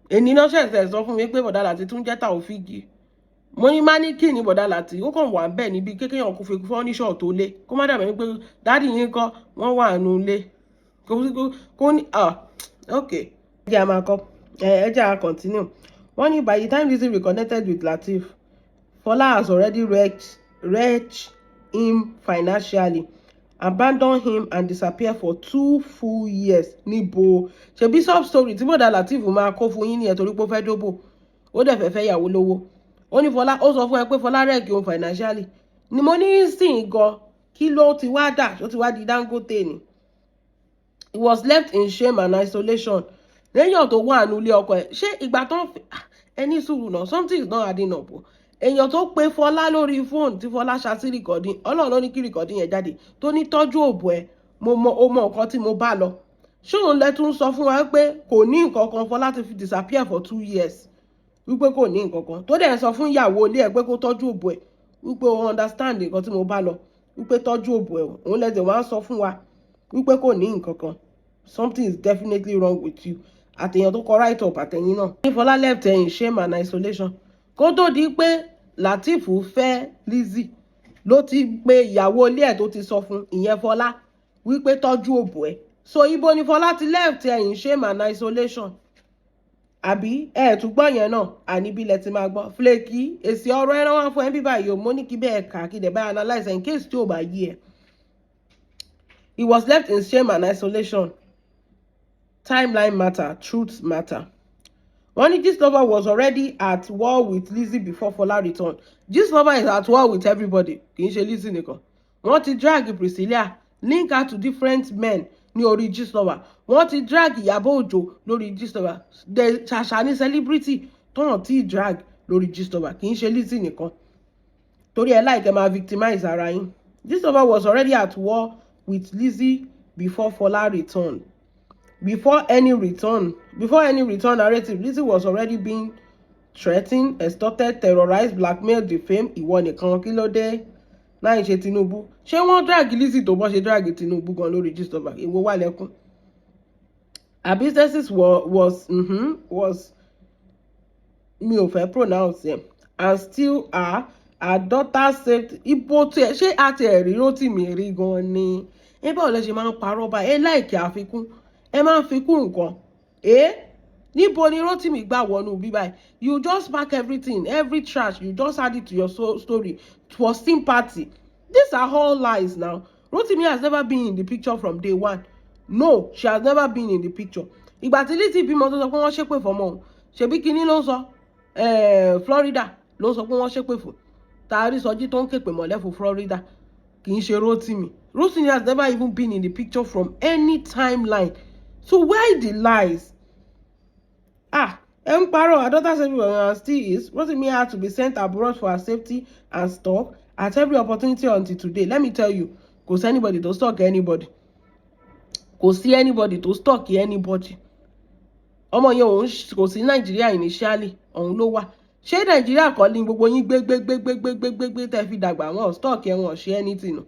èní náà ṣẹ̀ṣẹ̀ sọ fún mi pé bọ̀dà láti tún jẹ́ Taofeek mo ní mannequin ní bọ̀dà láti ó kàn wà ń bẹ̀ níbi kékeré kó fi fọ́níṣọ̀ tó lé kó má dàbẹ̀ pé dáàdì yín kọ́ wọ́n wà nù lé kó ní ok ẹ jẹ́ àmà kọ́ ẹ jẹ́ à continue. Wọ́n ní by the time Lizzy reconnected with Lateef, Fola has already wrecked him financially, abandoned him and disappeared for 2 full years. Níbo ṣebí sob story tí bọ̀dà Lateef máa kó fún yín ní ẹ̀ torí pé ó fẹ́ dóbò ó dẹ̀ fẹ́ yàwó lówó ó ní Fola ó sọ fún ẹ pé Fola wreck òun financially ni mo ní sìn gan kí ló ti wá dà ó ti wá di Dangote ni. He was left in shame and isolation lẹ́yìn tó wà nílé ọkọ ẹ̀ ṣé ìgbà tó ẹni sùúrù náà something is not adding up èèyàn tó pe Fọlá lórí fóònù tí Fọlá ṣàtì rìkọ̀dín Ọlọ́run ló ní kí rìkọ̀dín yẹn jáde tó ní tọ́jú òbò ẹ̀ mo mọ nǹkan tí mo bá lọ ṣé òun lẹ tún sọ fún wa pé kò ní nǹkan kan Fọlá ti fi disappear for 2 years wípé kò ní nǹkan kan tó dẹ̀ sọ fún ìyàwó ilé ẹ̀ pé kó tọ́jú òbò ẹ̀ wípé o understand nǹkan tí mo bá lọ wípé tọ́jú òbò ẹ̀ òun lẹ́sẹ̀ wá sọ fún wa wípé kò ní nǹkan kan something is definitely wrong with you àtẹ̀yàn tó kọ right up àtẹ̀yìn náà. ní Fọlá left her in shame and isolation kó tó di pé Lateef fẹ́ Lizzy ló ti pe ìyàwó ilé ẹ̀ tó ti sọ fún ìyẹn Fọlá wípé tọ́jú òbò ẹ̀ so ibo ni Fọlá ti left her in shame and isolation àbí tún gbọ́ yẹn náà àníbi ilẹ̀ ti máa gbọ́ Flaky èsì ọ̀rọ̀ ẹran wá fún ẹ bí báyìí o mo ní kí bẹ́ẹ̀ kà kí dẹ̀ bá analyse in case tí ò bá yí ẹ. He was left in shame and isolation. Timeline matter, truth matter. One Gistlover was already at war with Lizzy before Fola returned. Gistlover is at war with everybody. Kì í ṣe Lizzy nìkan. Wọ́n ti drag Priscilla, link her to different men ní orí Gistlover. Wọ́n ti drag Ìyábọ̀ Òjó lórí Gistlover. The ṣàṣà ní celebrity tọ́nà tí drag lórí Gistlover. Kì í ṣe Lizzy nìkan. Torí ẹ láìkẹ́ máa victimize ara yín. Gistlover was already at war with Lizzy before Fola returned. Before any return narrative, Lizzy was already being threatened, extorted, terrorized, blackmailed, defamed. Ìwọ nìkan kí ló dé láì ṣe Tinubu. Ṣé wọ́n drag Lizzy tó bọ́ ṣe drag Tinubu gan lórí Gistlover? Èwo wà lẹ́kún. Her businesses was mi ò fẹ́ pronounce them and still are her daughter saved. Ibo tí ẹ ṣé àti ẹ̀rí ló tì mí rí gan ni. Ẹ báwo lẹ ṣe máa ń parọ́ bá ẹ láìkí àfikún ẹ máa ń fikún nǹkan níbo ni Rotimi gbà wọnú bí báyìí? You just pack everything, every trash, you just add it to your story for sympathy. These are all lies now. Rotimi has never been in the picture from day one. No, she has never been in the picture. Ìgbà tí Lizzy bímọ tó sọ pé wọ́n ṣépè fọ́mọ òun, ṣebí kinní ló ń sọ, Florida ló ń sọ pé wọ́n ṣépè fún. Tàárí Sọjí tó ń képe mọ́lẹ̀ fún Florida kì í ṣe Rotimi. Rotimi has never even been in the picture from any timeline. So why the lies? Emparo, her daughter said still is. Rotimi had to be sent abroad for her safety and stuff at every opportunity until today. Let me tell you, kò sí anybody to stalk anybody. Kò sí anybody to stalk anybody. Ọmọ yẹn òun kò sí Nàìjíríà initially, òun ló wà. Ṣé Nàìjíríà kọ́ ni gbogbo yín gbé tẹ́ fi dàgbà wọn stalk ẹ wọn ṣe anything no.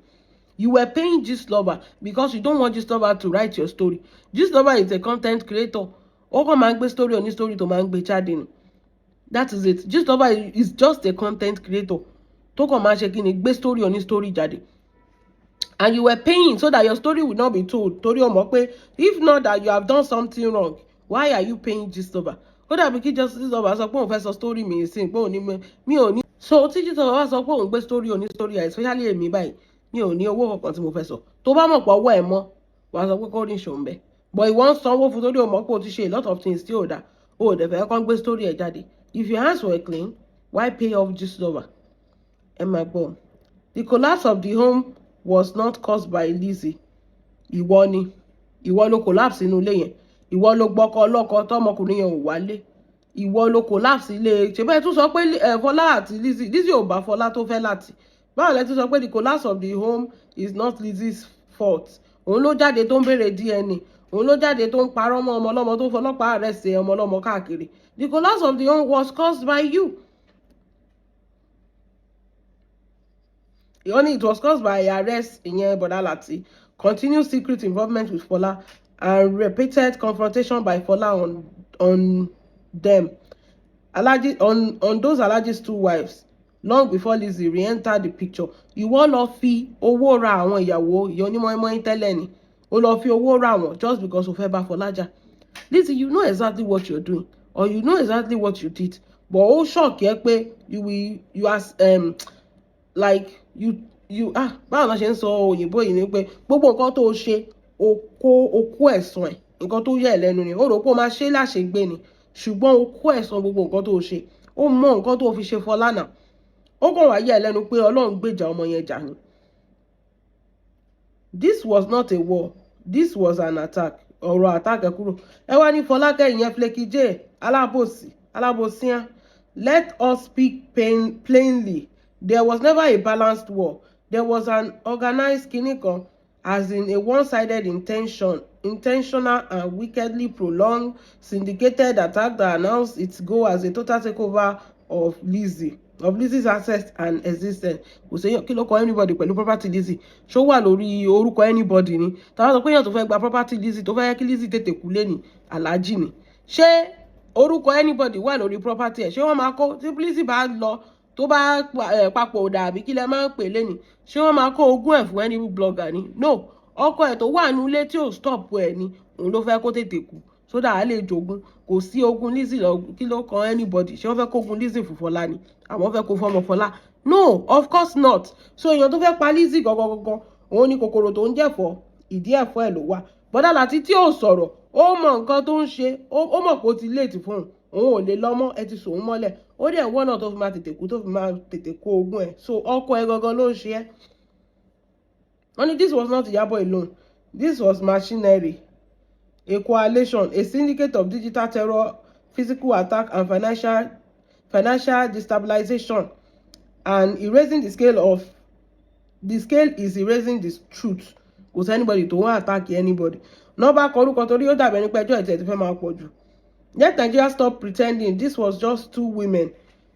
You were paying Gistlover because you don't want Gistlover to write your story. Gistlover is a content creator. Ó kàn máa ń gbé story oní story tó máa ń gbé jáde ni. That is it. Gistlover is just a content creator. Tó kàn máa ṣe kí ni gbé story oní story jáde. And you were paying so that your story would not be told. Torí o mọ̀ pé if not that you have done something wrong, why are you paying Gistlover? Ó dàbí kí Gistlover sọ pé òun fẹ́ sọ story mi sí pé òun ní mi ò ní. So tí Gistlover wá sọ pé òun gbé story oní story, especially èmi báyìí, mi ò ní owó kankan tí mo fẹ́ sọ. Tó bá mọ̀ pé ọwọ́ ẹ̀ mọ́, wàá sọ pé kó ní ṣòun bẹ́ẹ̀. But ìwọ ń sanwó fún torí o mọ̀ pé o ti ṣe a lot of things tí ò dá. O ò dẹ̀ fẹ́ kán gbé story ẹ̀ jáde. If your hands were clean, why pay off Gistlover? Ẹ máa gbọ́. The collapse of the home was not caused by Lizzy. Ìwọ ni. Ìwọ ló collapse inú ilé yẹn. Ìwọ ló gbọ́kọ ọlọ́kọ tọmọkùnrin yẹn ò wálé. Ìwọ ló collapse ilé. Ṣé bẹ́ẹ̀ tún sọ pé Fọlá àti Lizzy ò bá Fọlá tó fẹ́ láti. Báwo lẹ tún sọ pé the collapse of the home is not Lizzy's fault? Òun ló jáde tó ń béèrè DNA. Òun ló jáde tó ń parọ́ mọ́ ọmọ ọlọ́mọ tó fọlọ́pàá arrest ọmọ ọlọ́mọ káàkiri. The collapse of the home was caused by you. Only it was caused by arrest ìyẹn Bọ̀dá Láti, continued secret involvement with Fola, and repeated confrontation by Fola on them. On those Alhaji's two wives, long before Lizzy re-entered the picture. Ìwọ lọ fi owó ra àwọn ìyàwó ìyá onímọ̀ọ́mọ́ tẹ́lẹ̀ ni. Ó lọ fi owó ra wọn just because o fẹ́ bá Fọlá jà. Lizzy, you know exactly what you're doing, or you know exactly what you did, but ó shock yẹ pé you are like báwo la ṣe ń sọ òyìnbó yìí ni pé gbogbo nǹkan tó ṣe o kó ẹ̀san ẹ̀, nǹkan tó yẹ ẹ̀ lẹ́nu ni. Ó rò pé o máa ṣe láṣegbé ni, ṣùgbọ́n o kó ẹ̀san gbogbo nǹkan tó ṣe. Ó mọ nǹkan tó fi ṣe Fọlá náà. Ó kàn wá yẹ ẹ̀ lẹ́nu pé Ọlọ́run gbèjà ọmọ yẹn jà ni. This was not a war. This was an attack. Ọ̀rọ̀ attack ẹ kúrò. Ẹ wá ní Fọlákẹ́ ìyẹn Flaky J alábòsíán. Let us speak plainly. There was never a balanced war. There was an organized kinikan, as in a one-sided intentional and wickedly prolonged syndicated attack that announced its goal as a total takeover of Lizzy's assets and existence. Kò séyàn kí ló kọ anybody pẹ̀lú property Lizzy. Ṣó wà lórí orúkọ anybody ni? Tàbí sọ pé èèyàn tó fẹ́ gba property Lizzy tó fẹ́ kí Lizzy tètè kú lé ní Alhaji ni. Ṣé orúkọ anybody wà lórí property ẹ̀? Ṣé wọ́n máa kó tí Lizzy bá lọ tó bá papọ̀ dàbí kí lẹ máa ń pè lẹ́ni? Ṣé wọ́n máa kó ogún ẹ̀ fún any blogger ni? No. Ọkọ ẹ̀ tó wà nínú ilé tí ò stop ẹ̀ ni òun ló fẹ́ kó tètè kú so that a lè jogún. Kò sí ogún Lizzy lọ kí ló kan anybody. Ṣé wọ́n fẹ́ kó ogún Lizzy fún Fọlá ni? Àwọn fẹ́ kó fọ́mọ Fọlá? No, of course not. So èèyàn tó fẹ́ pa Lizzy gangan òun ni kòkòrò tó ń jẹ̀fọ́, ìdí ẹ̀fọ́ ẹ̀ ló wà. Bọ̀dá Láti tí ò sọ̀rọ̀, ó mọ nǹkan tó ń ṣe, ó mọ̀ pé ó ti late fún òun ò lè lọ́mọ, ẹ ti sòun mọ́lẹ̀. Ó dẹ̀ wọ́n náà tó fi máa tètè kú tó fi máa tètè kó ogún ẹ̀. So ọkọ ẹ̀ gangan ló ń ṣe ẹ́. Only this was not Iyabo alone. This was machinery, a coalition, a syndicate of digital terror, physical attack, and financial destabilization. And erasing the scale is erasing the truth. Kò sí anybody tó wọ́n attack anybody. Nọ́mbà kọrúkọ torí ó dàbí ẹni pé ẹjọ́ ìtẹ̀ ti fẹ́ máa pọ̀ jù. Let Nigeria stop pretending this was just two women.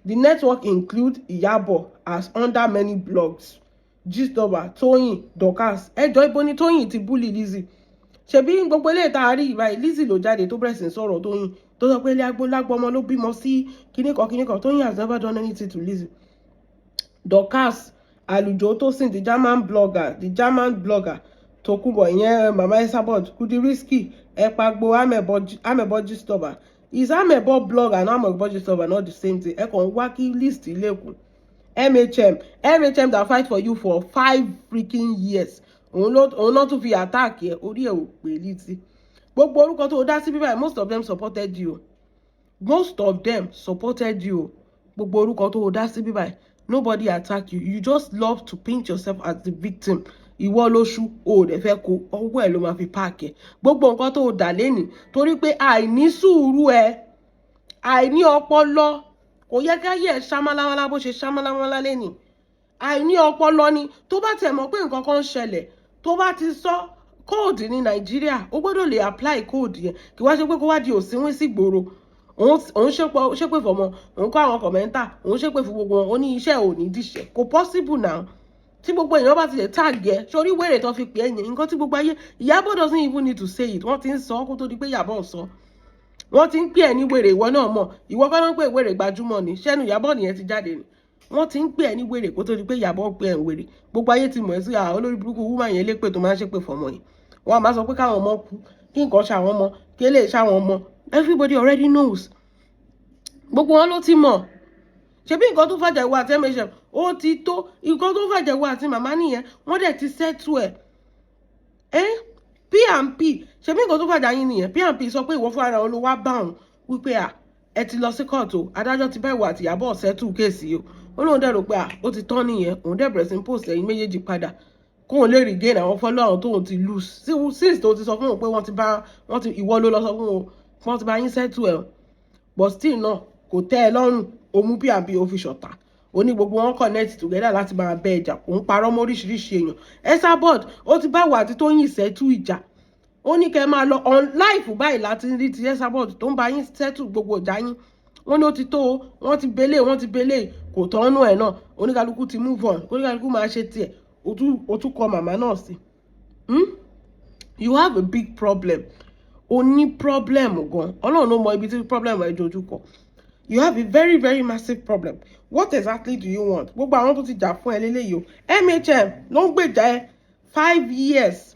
The network include Iyabo as under many blogs. Gistlover, Toyin, Dorcas. Ẹjọ́ ibo ni Toyin ti bully Lizzy. Ṣebí gbogbo eléyìí tá a rí ìbáyìí Lizzy ló jáde tó bẹ̀rẹ̀ sí sọ̀rọ̀ Toyin tó sọ pé ilé agbólágbó ọmọ ló bímọ sí kíníkan. Toyin has never done anything to Lizzy. Dorcas, Àlùjọ Tosin, the German blogger Tokunbo ìyẹn Mama Esabod, Kudirisky, Epagbo, Amebo Gistlover, is amebo blog and amebo stuff are not the same thing. Ẹ kàn wá kí list ilẹ̀kùn. MHM that fight for you for 5 freaking years. Òun ló tún fi attack ẹ, orí ẹ ò pé létí. Gbogbo orúkọ tó dá sí bíbáyìí, most of them supported you. Most of them supported you. Gbogbo orúkọ tó dá sí bíbáyìí, nobody attack you. You just love to paint yourself as the victim. Ìwọ lóṣù o dẹ̀ fẹ́ kó ọwọ́ ẹ̀ ló máa fi páàkì ẹ̀. Gbogbo nǹkan tó dà lẹ́nìí torí pé àìní sùúrù ẹ, àìní ọpọlọ, kò yẹ ká yẹ ṣámálámálá bó ṣe ṣámálámálá lẹ́nìí. Àìní ọpọlọ ni. Tó bá tẹ̀ mọ̀ pé nǹkan kan ṣẹlẹ̀, tó bá ti sọ kóòdù ní Nàìjíríà, ó gbọ́dọ̀ lè apply kóòdù yẹn. Kì wá ṣe pé kó wá di òsínwín sí gbòòrò. Òun ṣépè fọmọ, òun kọ́ àwọn kọ̀mẹ́ntà, òun ṣépè fún gbogbo wọn, ó ní iṣẹ́ ò ní díṣẹ́. Kò possible now. Tí gbogbo èèyàn bá ti lè tag ẹ, sórí wèrè tó fi pè é yẹn, nǹkan tí gbogbo ayé, Ìyábọ̀ doesn't even need to say it. Wọ́n ti ń sọ kó tó di pé Ìyábọ̀ sọ. Wọ́n ti ń pè ẹ́ ní wèrè, ìwọ náà mọ̀. Ìwọ kọ́ ló ń pè wèrè gbajúmọ̀ ni. Ṣẹ́nu Ìyábọ̀ nìyẹn ti jáde ni. Wọ́n ti ń pè ẹ́ ní wèrè kó tó di pé Ìyábọ̀ pè ẹ́ wèrè. Gbogbo ayé ti mọ̀ ẹ́ sí olórí burúkú woman yẹn lépè tó máa ń ṣépè fọmọ yìí. Wọ́n á máa sọ pé káwọn ọmọ kú, kí nǹkan ṣàwọn ọmọ, kí eléyìí ṣàwọn ọmọ. Everybody already knows. Gbogbo wọn ló ti mọ̀. Ṣebí nǹkan tó fàjà ìwọ àti MHM ó ti tó. Nǹkan tó fàjà ìwọ àti màmá nìyẹn, wọ́n dẹ̀ ti settle ẹ̀. P&P, ṣebí nǹkan tó fàjà yín nìyẹn. P&P sọ pé ìwọ fún ara wọn ló wá bá òun wípé ẹ ti lọ sí kóòtù, adájọ́ ti bá ìwọ àti Ìyábọ̀ settle kéèsì o. Ó lóun dẹ̀ rò pé ó ti tán nìyẹn. Òun dẹ̀ bẹ̀rẹ̀ sí post ẹ̀yin méjèèjì padà kóun lè regain àwọn follower tóun ti lose. Since tó ti sọ fún òun pé ìwọ ló lọ sọ fún òun wọ́n ti bá yín settle ẹ̀. But still náà kò tẹ́ ẹ lọ́rùn. Ó mú P&P ó fi ṣọ̀tá. Ó ní gbogbo wọn connect together láti máa bẹ ìjà. Òun parọ́ mọ́ oríṣiríṣi èèyàn. Esabod ó ti bá wà àti Tóyìn settle ìjà. Ó ní kẹ́ máa lọ on life báyìí láti rí ti Esabod tó ń bá yín settle gbogbo ìjà yín. Wọ́n ní ó ti tó o, wọ́n ti belé kò tọ́nú ẹ̀ náà. Oníkálukú ti move on. Oníkálukú máa ṣe tiẹ̀. Ó tún kọ màmá náà sí. You have a big problem. O ní problem gan. Ọlọ́run ló mọ ibi tí problem ẹ dojú kọ. You have a very, very massive problem. What exactly do you want? Gbogbo àwọn tó ti jà fún ẹ lélẹ́yìí o. MHM ló ń gbèjà ẹ 5 years.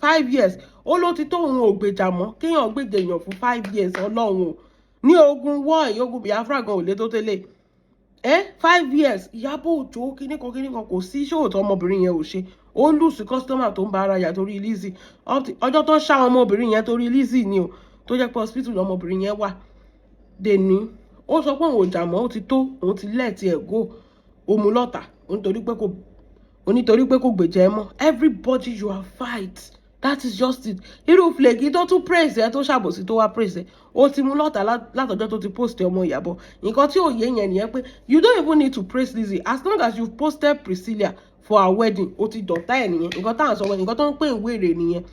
5 years. Ó ló ti tó òun ò gbèjà mọ́. Kéèyàn gbèjà èèyàn fún 5 years Ọlọ́run o. Ní ogun war, ogun Biafra gan ò lè tó tẹ́lẹ̀. 5 years. Ìyábọ̀ Òjó kíníkan kò sí ṣòótọ́ ọmọbìnrin yẹn ò ṣe. Ó lùsì customer tó ń bá ara yà torí Lizzy. Ọjọ́ tó ṣá ọmọbìnrin yẹn torí Lizzy ni o. Tó jẹ́ pé hospital ọmọbìnrin yẹn wà. Dèní. Ó sọ pé òun ò jà mọ́, ó ti tó, òun ti let ẹ̀ go. Ó mú lọ́tà, nítorí pé kò gbèjà ẹ mọ́. Everybody you are fight. That is just it. Irú Flake tó tún praise ẹ tó ṣàbòsí tó wá praise ẹ. Ó ti mú lọ́tà látọjọ́ tó ti post ọmọ Ìyábọ̀. Nǹkan tí ò yé yẹn nìyẹn pé you don't even need to praise Lizzy. As long as you've posted Priscilla for our wedding, ó ti dọ̀tá ẹ̀ nìyẹn. Nǹkan tá à ń sọ nǹkan tó ń pè ń wèrè nìyẹn.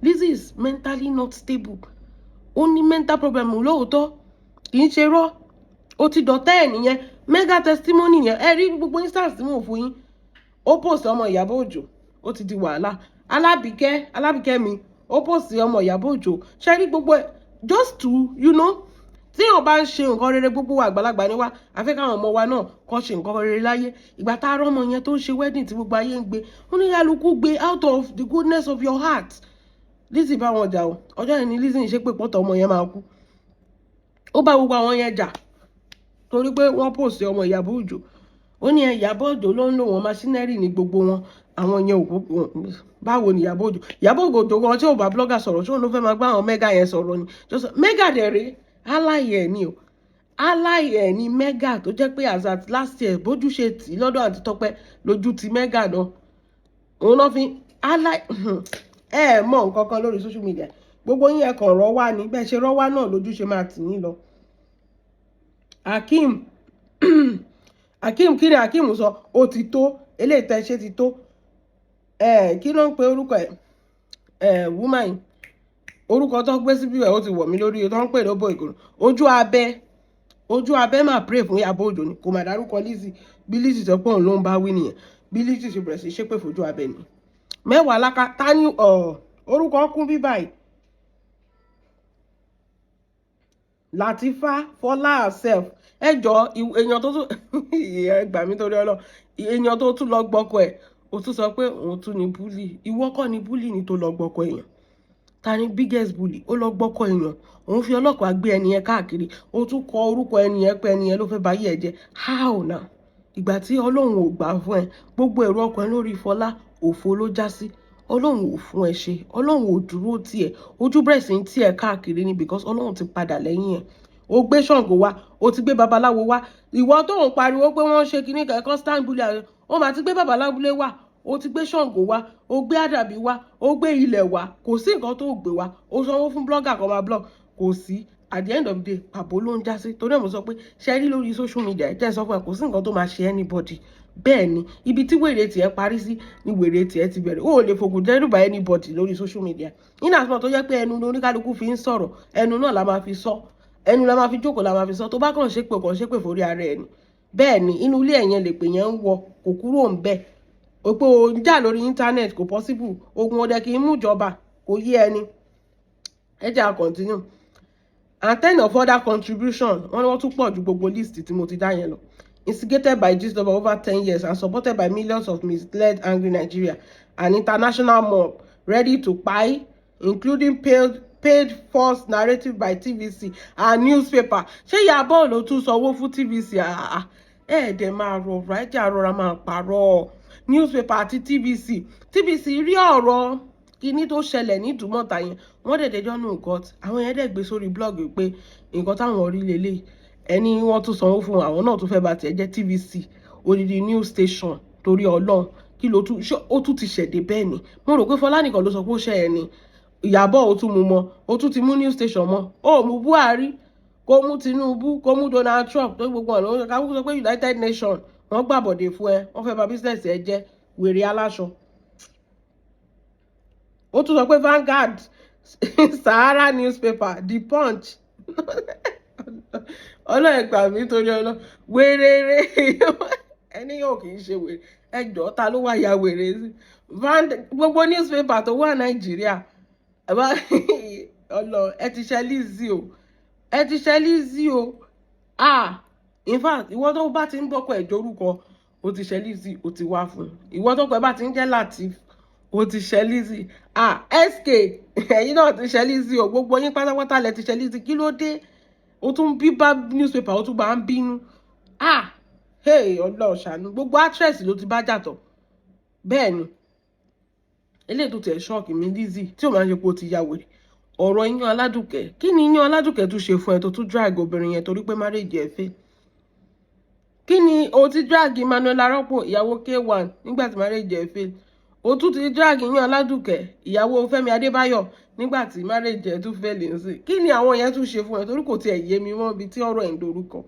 Lizzy is mentally not stable. Ó ní mental problem lóòótọ́. Kì í ṣe rọ́. Ó ti dọ̀tá ẹ̀ nìyẹn. Mega testimony yẹn. Ẹ rí gbogbo instance tí mò ń fún yín. Ó post ọmọ Ìyábọ̀ Òjó. Ó ti di wàhálà. Alábìkẹ́ mi. Ó post ọmọ Ìyábọ̀ Òjó. Ṣé rí gbogbo ẹ̀ just to tí wọ́n bá ń ṣe nǹkan rere gbogbo wa àgbàlagbà ni wá. Àfẹ́ káwọn ọmọ wa náà kọ́ ṣe nǹkan rere láyé. Ìgbà tá a rọ́ ọmọ yẹn tó ń ṣe wedding tí gbogbo ayé ń gbé. Ó ní kálukú gbé out of the goodness of your heart. Lizzy bá wọn jà o. Ọjọ́ yẹn ni Lizzy ń ṣe pé pọ́tọ̀ ọmọ yẹn máa kú. Ó bá gbogbo àwọn yẹn jà. Torí pé wọ́n post ọmọ Ìyábọ̀ Òjó. Ó ní Ìyábọ̀ Òjó ló ń lò wọ́n machinery ní gbogbo wọn. Àwọn yẹn ò báwo ni Ìyábọ̀ Òjó gan tí ò bá blogger sọ̀rọ̀ tí òun ló fẹ́ máa gbá àwọn mega yẹn sọ̀rọ̀ ni. Mega dẹ̀ rèé aláyẹ̀ ni o. Aláyẹ̀ ni mega tó jẹ́ pé as at last year bójú ṣe tì lọ́dọ̀ àti Tọ́pẹ́ lójú ti mega náà. Òun náà fi mọ̀ nǹkan kan lórí social media. Gbogbo yín ẹ kàn rọ́ wá ní bẹ́ẹ̀ ṣe rọ́ wá náà lójú ṣe máa tì yín lọ. Akeem kí ni Akeem sọ? Ó ti tó. Eléyìí tẹ́ ṣe ti tó. Kí ló ń pe orúkọ ẹ̀? Woman. Orúkọ tó gbé síbí ẹ̀ ó ti wọ̀ mí lórí tó ń pè lóbò ìgòrò. Ojú abẹ́ máa pray fún Ìyábọ̀ Òjó ni. Kò máa dárúkọ Lizzy. Bí Lizzy sọ pé òun ló ń bá wí nìyẹn. Bí Lizzy ṣe bẹ̀rẹ̀ sí ṣépè fojú abẹ́ ni. Mẹ́wàá láká tá ní orúkọ kún bí báyìí. Latifa Fọlá herself. Ẹjọ́ èèyàn tó tún gbà mí torí Ọlọ́run. Èèyàn tó tún lọ gbọ́kọ ẹ̀. Ó tún sọ pé òun tún ní búlì. Ìwọ kọ́ ni búlì ni tó lọ gbọ́kọ èèyàn. ta ni biggest bully ó lọ gbọ́kọ̀ èèyàn òun fi ọlọ́pàá gbé ẹni yẹn káàkiri ó tún kọ orúkọ ẹni yẹn pé ẹni yẹn ló fẹ́ báyé ẹ jẹ́ how now ìgbà tí ọlọ́run ò gbà fún ẹ gbogbo èrò ọkàn lórí Fọlá òfo ló já sí ọlọ́run ò fún ẹ ṣe ọlọ́run ò dúró tiẹ̀ ojú bẹ̀rẹ̀ sí ń tiẹ̀ káàkiri ni because ọlọ́run ti padà lẹ́yìn ẹ̀ ó gbé Ṣàngó wá ó ti gbé babaláwo wá ìwọ tó ń pariwo pé wọ́n ṣe kinní kan stand bully ó máa ti gbé babaláwo wá ó ti gbé Ṣàngó wá ó gbé àdàbí wá ó gbé ilẹ̀ wá kò sí nǹkan tó gbé wá ó sanwó fún blogger kan máa blog kò sí at the end of the day pàbó ló ń já sí torí ẹ̀ mo sọ pé ṣe rí lórí social media ẹ̀ tẹ́ ẹ sọ fún ẹ kò sí nǹkan tó máa ṣe anybody bẹ́ẹ̀ ni ibi tí wèrè tiẹ̀ parí sí ni wèrè tiẹ̀ ti bẹ̀rẹ̀ ó lè fògùn dẹ́rùbà anybody lórí social media nínú àtúntò tó jẹ́ pé ẹnu oníkálukú fi ń sọ̀rọ̀ ẹnu náà la máa fi sọ ẹnu la máa fi jókòó la máa fi sọ tó bá kàn ṣépè forí ara ẹni bẹ́ẹ̀ ni inú ilé ẹ̀yẹn lè pè yẹn ń wọ kò kúrò ń bẹ̀ òpó jà lórí internet kò possible ogun ọdẹ kì í mú ìjọba kò yé ẹni ẹ jẹ́ à continue and 10 of other contribution wọ́n tún pọ̀ ju gbogbo list tí mo ti dá yẹn lọ instigated by gist over 10 years and supported by millions of misled angry Nigeria an international mob ready to buy including paid false narrative by TVC and newspaper ṣé Ìyábọ̀ ló tún sanwó fún TVC ẹ̀ẹ́dẹ̀ máa rọra ẹ̀jẹ̀ àrọ̀ra máa pààrọ̀ newspaper àti TVC rí ọ̀rọ̀ kíní tó ṣẹlẹ̀ ní Ìdúmọ̀tà yẹn wọ́n dẹ̀dẹ̀ jọ́nù nǹkan àwọn yẹn dẹ̀ gbé sórí blọ́ọ̀gì pé nǹkan táwọn rí lélẹ̀ ẹni wọ́n tún sanwó fún àwọn náà tún fẹ́ bá tiẹ̀ jẹ́ TVC odidi news station torí Ọlọ́run kí ló tún ó tún ti ṣẹ̀dẹ̀ bẹ́ẹ̀ ni mo rò pé Fọlá nìkan ló sọ pé ó ṣẹ̀ ẹ̀ ni Ìyábọ̀ ó tún mú mọ́ ó tún ti mú news station mọ́ ó mú Buhari kó mú Tinubu kó mú Donald Trump tó gbogbo ọ̀nà ó káwọn sọ pé United Nations wọ́n gbàbọ̀dé fún ẹ wọ́n fẹ́ bà business ẹ jẹ́ wèrè aláṣọ ó tún sọ pé Vanguard Sahara newspaper The Punch ọlọ́ọ̀gbà mi torí ọlọ́ wèrèrè ẹni yóò kì í ṣe wèrè ẹjọ́ ta ló wá ya wèrè sí gbogbo newspaper tó wà Nàìjíríà ẹ ti ṣe Lizzy o in fact ìwọ tó bá ti ń bọ́kọ̀ ẹ̀jọ́ orúkọ o ti ṣe Lizzy o ti wá fún ìwọ tó pẹ́ bá ti ń jẹ́ Latif o ti ṣe Lizzy SK ẹ̀yin náà ti ṣe Lizzy o gbogbo yín pátápátá lẹ ti ṣe Lizzy kí ló dé o tún bí bá newspaper o tún bá ń bínú hey Ọlọ́run ṣàánú gbogbo actress ló ti bá jàtọ̀ bẹ́ẹ̀ ni eléyìí tó tiẹ̀ ṣọ́ọ̀kì mi Lizzy tí ò máa ń ṣe pé ó ti ya wèrè ọ̀rọ̀ Iyán Aládùkẹ́ kí ni Iyán Aládùkẹ́ tún ṣe fún ẹ tó tún drag obìnrin yẹn torí pé marriage ẹ fẹ́ kí ni o ti drag Emmanuel Arọ́pò ìyàwó K1 nígbà tí marriage ẹ fẹ́ o tún ti drag Iyán Aládùkẹ́ ìyàwó Fẹ́mi Adébáyọ̀ nígbà tí marriage ẹ tún fẹ́ lè ń sè kí ni àwọn yẹn tún ṣe fún ẹ torí kò tiẹ̀ yé mi mọ́ ibi tí ọ̀rọ̀ ẹ̀ ń dorúkọ.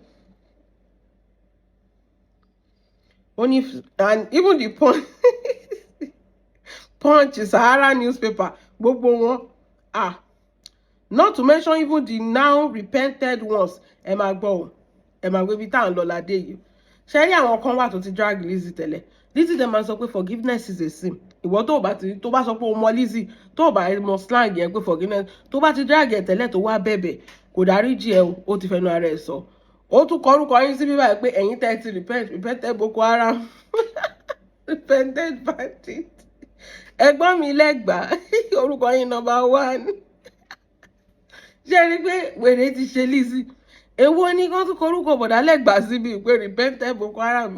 And even the Punch Sahara newspaper gbogbo wọn not to mention even the now repented ones ẹ máa gbọ́ o ẹ máa gbé ibi tá à ń lọ ládé yìí ṣe rí àwọn kan wà tó ti drag Lizzy tẹ́lẹ̀ Lizzy dem máa sọ pé forgiveness is a sin ìwọ tó bá sọ pé o mọ Lizzy tó bá mọ slang yẹn pé forgiveness tó bá ti drag ẹ tẹ́lẹ̀ tó wá bẹ̀bẹ̀ kò dáríjì ẹ o ti fẹnu ara ẹ sọ ó tún kọ orúkọ yín sí bíbáyìí pé ẹ̀yin tẹ́ ti repented Boko Haram repented bandit ẹ̀gbọ́n mi lẹ́gbàá orúkọ yín #1 ṣe rí pé wèrè ti ṣe Lizzy èwo ni kán tún kọ orúkọ bọ̀dá lẹ́gbàá síbi pé repented Boko Haram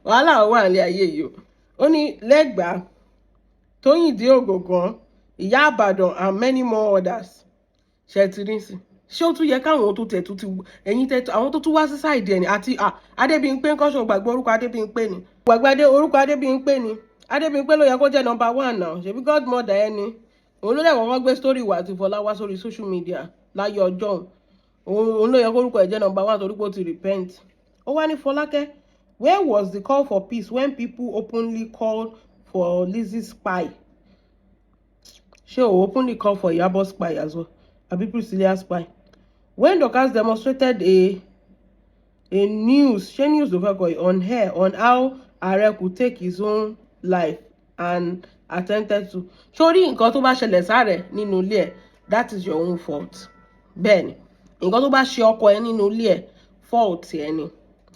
wàhálà wà ní ayé yìí ó ní lẹ́gbàá Tóyìndé Ògògàn Ìyá Ìbàdàn and many more others ṣe ti rí sí ṣé ó tún yẹ káwọn tó tẹ̀ tó ti ẹ̀yìn tẹ̀ àwọn tó tún wá sí sáìdì ẹni àti Adébímpé kọ́ṣọ́ gbàgbé orúkọ Adébímpé ni gbàgbé orúkọ Adébímpé ni Adébímpé ló yẹ kó jẹ́ #1 náà ṣebí godmother ẹni òun ló lẹ́wọ̀n wọ́n gbé story wà àti Fọlá wá sórí social media láyé ọjọ́ òun ló yẹ kó orúkọ ẹ̀ jẹ́ #1 torí pé ó ti repent ó wá ní Fọlákẹ́ where was the call for peace when people openly called for Lizzy's spy ṣé o openly call for Iyabo's spy as well àbí Priscilla's spy when Dorcas demonstrated a news ló fẹ́ kọ́ on air on how Ààrẹ could take his own life and attempted to sórí nǹkan tó bá ṣẹlẹ̀ sáré nínú ilé ẹ̀ that is your own fault bẹ́ẹ̀ ni nǹkan tó bá ṣe ọkọ ẹ nínú ilé ẹ̀ fault ẹ ni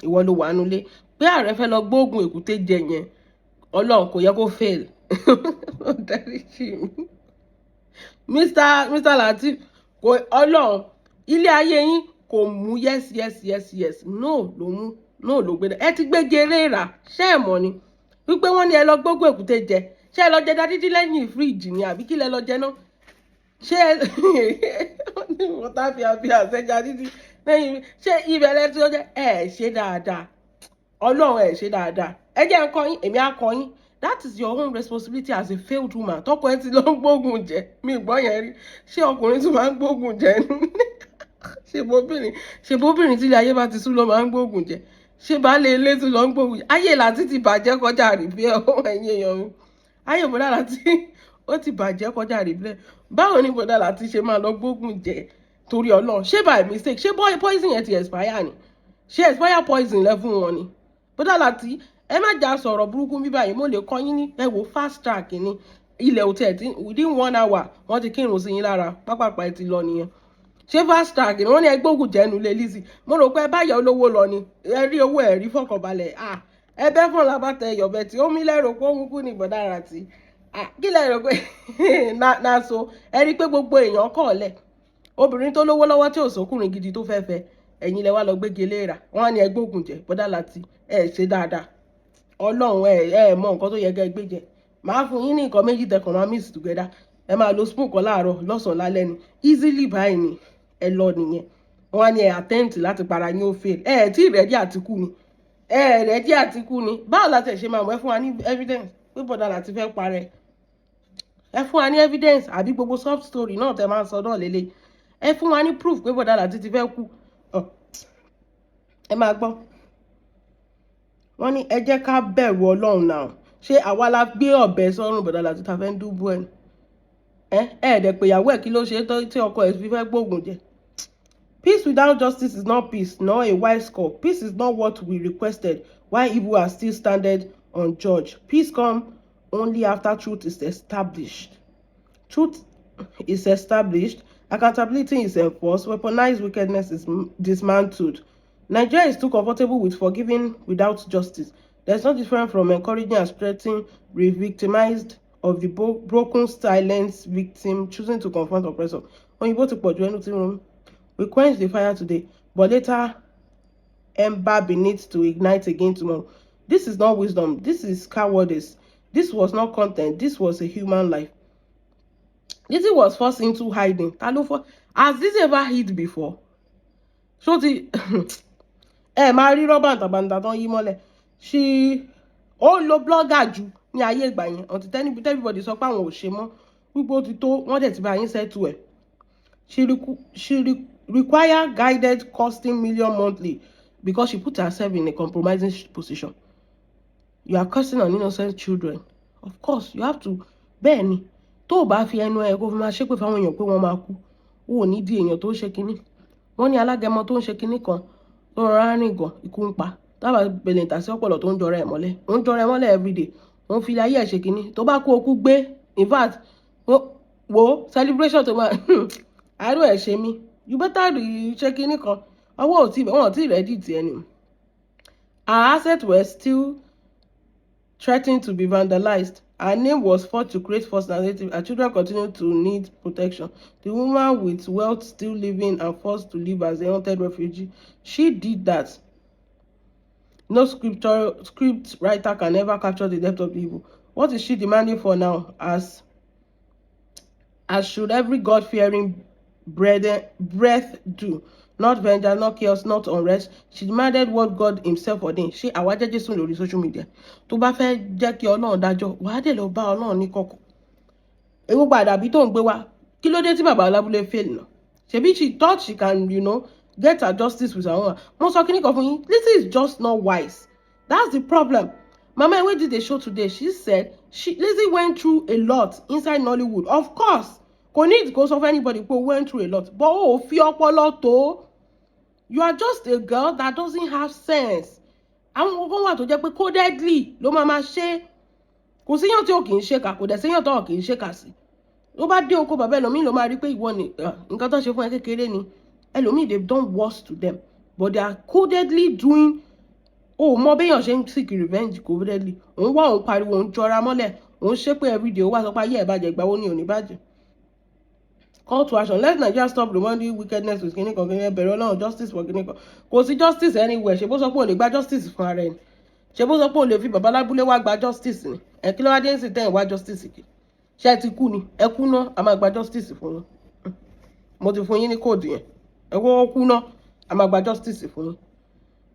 ìwọ ló wà nulẹ̀ pé Ààrẹ fẹ́ lọ gbóògùn èkúté jẹ yẹn Ọlọ́run kò yẹ kó fail Mr. Lateef kò Ọlọ́run ilé ayé yín kò mú yes no ló mú no ló gbé ẹ ti gbé geré rà ṣé ẹ mọ̀ ni wípé wọ́n ní ẹ lọ gbógun èkúté jẹ ṣé ẹ lọ jẹ dídí lẹ́yìn fíríjì ni àbí kí lẹ lọ jẹ náà ṣé wọ́n tá fi àṣẹjà dídí lẹ́yìn ṣé ìbẹ̀rẹ̀ tí ó jẹ́ ẹ ṣe dáadáa Ọlọ́run ẹ ṣe dáadáa ẹ jẹ́ ń kọ́ yín èmi á kọ́ yín. That is your own responsibility as a failed woman. Tọ́kọ ẹ ti lọ ń gbógun jẹ mi gbọ́ yẹn rí ṣé ọkùnrin tún máa ń gbógun jẹ ṣèbóbìnrin tí ilé ayé bá ti sún lọ máa ń gbógun jẹ ṣé baálé ilé tún lọ ń gbógun jẹ ayé Láti ti bàjẹ́ kọjá rìbẹ́ ọ̀hún ẹ̀yìn èèyàn mi ayé bọ̀dá Láti ó ti bàjẹ́ kọjá rìbẹ́ báwo ni bọ̀dá Láti ṣe máa lọ gbógun jẹ torí Ọlọ́run ṣé by mistake ṣé poison yẹn ti expire ni ṣé expire poison lẹ fún wọn ni bọ̀dá Láti ẹ má jà sọ̀rọ̀ burúkú bí báyìí mo lè kọ́ yín ní ẹ wò fast track ni ilẹ̀ òtẹ̀ tí within 1 hour wọ́n ti kírun sí yín lára pápápá ẹ ti lọ nìyẹn ṣé fast track ni wọ́n ní ẹgbógun jẹ́nu lé Lizzy mo rò pé ẹ báyọ̀ olówó lọ ni ẹ rí owó ẹ rí fọkànbalẹ̀ ẹ bẹ́ fún labátẹ ẹ̀yọ̀bẹ tí ó mí lẹ́rọ pé ó ń kú ní bọ̀dá Láti kí lẹ́rọ pé náà so ẹ rí pé gbogbo èèyàn kọ̀ lẹ̀ obìnrin tó lówó lọ́wọ́ tí ò sókùnrin gidi tó fẹ́ fẹ́ ẹ̀yin lẹ wá lọ gbégi léra wọ́n á ní ẹgbógun jẹ bọ̀dá Láti ẹ ṣe dáadáa Ọlọ́run ẹ mọ nǹkan tó yẹ kẹ́ gbé jẹ màá fún yín ní nǹkan méjì tẹkàn máa mix together ẹ máa lo spoon kan láàárọ̀ lọ́sàn-án lálẹ́ ni easily báyìí ni ẹ lọ nìyẹn wọn á ní ẹ attempt láti para yín ó fail ẹ tí rẹ́dí àtikú ni rẹ́dí àtikú ni báwo la tẹ̀ ṣe máa mọ̀ ẹ fún wa ní evidence pé bọ̀dá Láti fẹ́ parẹ́ ẹ fún wa ní evidence àbí gbogbo soft story náà tẹ máa ń sọ náà lélẹ̀ ẹ fún wa ní proof pé bọ̀dá Láti ti fẹ́ kú ẹ máa gbọ́ wọ́n ní ẹ jẹ́ ká bẹ̀rù Ọlọ́run náà ṣé àwa la gbé ọ̀bẹ sọ́rùn bọ̀dá Láti ta fẹ́ ń dúbú ẹ̀ ẹ̀ẹ́dẹ̀ pé ìyàwó ẹ̀ kí ló ṣe tí ọkọ ẹ̀ fi fẹ́ gbógun jẹ. Peace without justice is not peace nor a wise call. Peace is not what we requested while evil are still standing unjudged. Peace comes only after truth is established. Truth is established, accountability is enforced, weaponized wickedness is dismantled. Nigeria is too comfortable with forgiving without justice. There's no different from encouraging and spreading re-victimized of the broken, silenced victim choosing to confront oppressor. We quench the fire today, but later ember beneath to ignite again tomorrow. This is not wisdom. This is cowardice. This was not content. This was a human life. Lizzy was forced into hiding. Has this ever hid before? So the Mary Robert Abandadon Yimole. She lo blogger ju ní ayé ìgbà yẹn until everybody sọ pé àwọn ò ṣe mọ́ wípé ó ti tó wọ́n dẹ̀ ti bá yín settle ẹ̀. She require guided costing million monthly because she put herself in a compromising position. You are cursing on innocent children. Of course, you have to. Bẹ́ẹ̀ ni tó o bá fi ẹnu ẹ kó fi máa ṣépè fáwọn èèyàn pé wọ́n máa kú ó ò ní di èèyàn tó ń ṣe kinní. Wọ́n ní alágẹmọ tó ń ṣe kinní kan tó rọra rìn gan ikú ń pa tábà bẹ̀lẹ̀ ìtàsí ọpọlọ tó ń jọra ẹ̀ mọ́lẹ̀ ó ń jọra ẹ̀ mọ́lẹ̀ everyday ó ń fi ayé ẹ̀ ṣe kinní tó bá kú okú gbé in fact wo celebration tó máa àárò ẹ̀ ṣe mí you better ṣe kinní kan ọwọ́ wọn ò tí ready tiẹ̀ ni. Our assets were still threatened to be vandalized. Her name was forced to create false narrative. Her children continue to need protection. The woman with wealth still living and forced to live as a haunted refugee. She did that. No script writer can ever capture the depth of the evil. What is she demanding for now? As should every God-fearing breath do. Not vengeance, not chaos, not unrest. She demanded what God himself ordained. Ṣé àwa jẹ́ Jésù lórí social media? Tó bá fẹ́ jẹ́ kí Ọlọ́run dájọ́, wàá dẹ̀ lọ bá Ọlọ́run ní kọ̀kọ̀. Ewu padà bí tó ń gbé wá. Kí ló dé tí bàbá Alábúlé fail náà? Ṣebí she thought she can, get her justice with her own. Mo sọ kíní kan fún yín. Lizzy is just not wise. That's the problem. Mama, when did the show today? She said Lizzy went through a lot inside Nollywood. Of course. Kò need kó sọ fún anybody pé went through a lot. But ó fi ọpọlọ tó. You are just a girl that doesn't have sense. Àwọn kan wà tó jẹ́ pé codedly ló máa ṣe. Kò síyàn tí ò kì í ṣe kà, kò dẹ̀ síyàn tó kì í ṣe kà sí. Ló bá dé oko bàbá ẹlòmíì ló máa rí pé ìwọ ni nǹkan tó ṣe fún ẹ kékeré ni. Ẹlòmíì they've done worse to them. But they are codedly doing o mọ béèyàn ṣe ń seek revenge kò rẹ́lì òun wá òun pariwo òun jọra mọ́lẹ̀ òun ṣépè everyday ó wá sọ pé ayé ẹ̀ bàjẹ́ ìgbàwó ni ò ní bàjẹ́. Call to action. Let Nigeria stop rewarding wickedness with kìnìkan kìnìkan bẹ̀rẹ̀ ọlọ́run justice for kìnìkan. Kò sí justice anywhere. Ṣé bó sọ pé o lè gba justice fún ara ẹni? Ṣé bó sọ pé o lè fi bàbá lábúlé wá gba justice ni? Ẹ kí ló wá dé ń sì tẹ́yìn wá justice kì? Ṣé ẹ ti kú ni? Ẹ kú ná, a máa gba justice fún yín. Mo ti fún yín ní kóòdù yẹn. Ẹ kọ́kọ́ kú ná, a máa gba justice fún yín.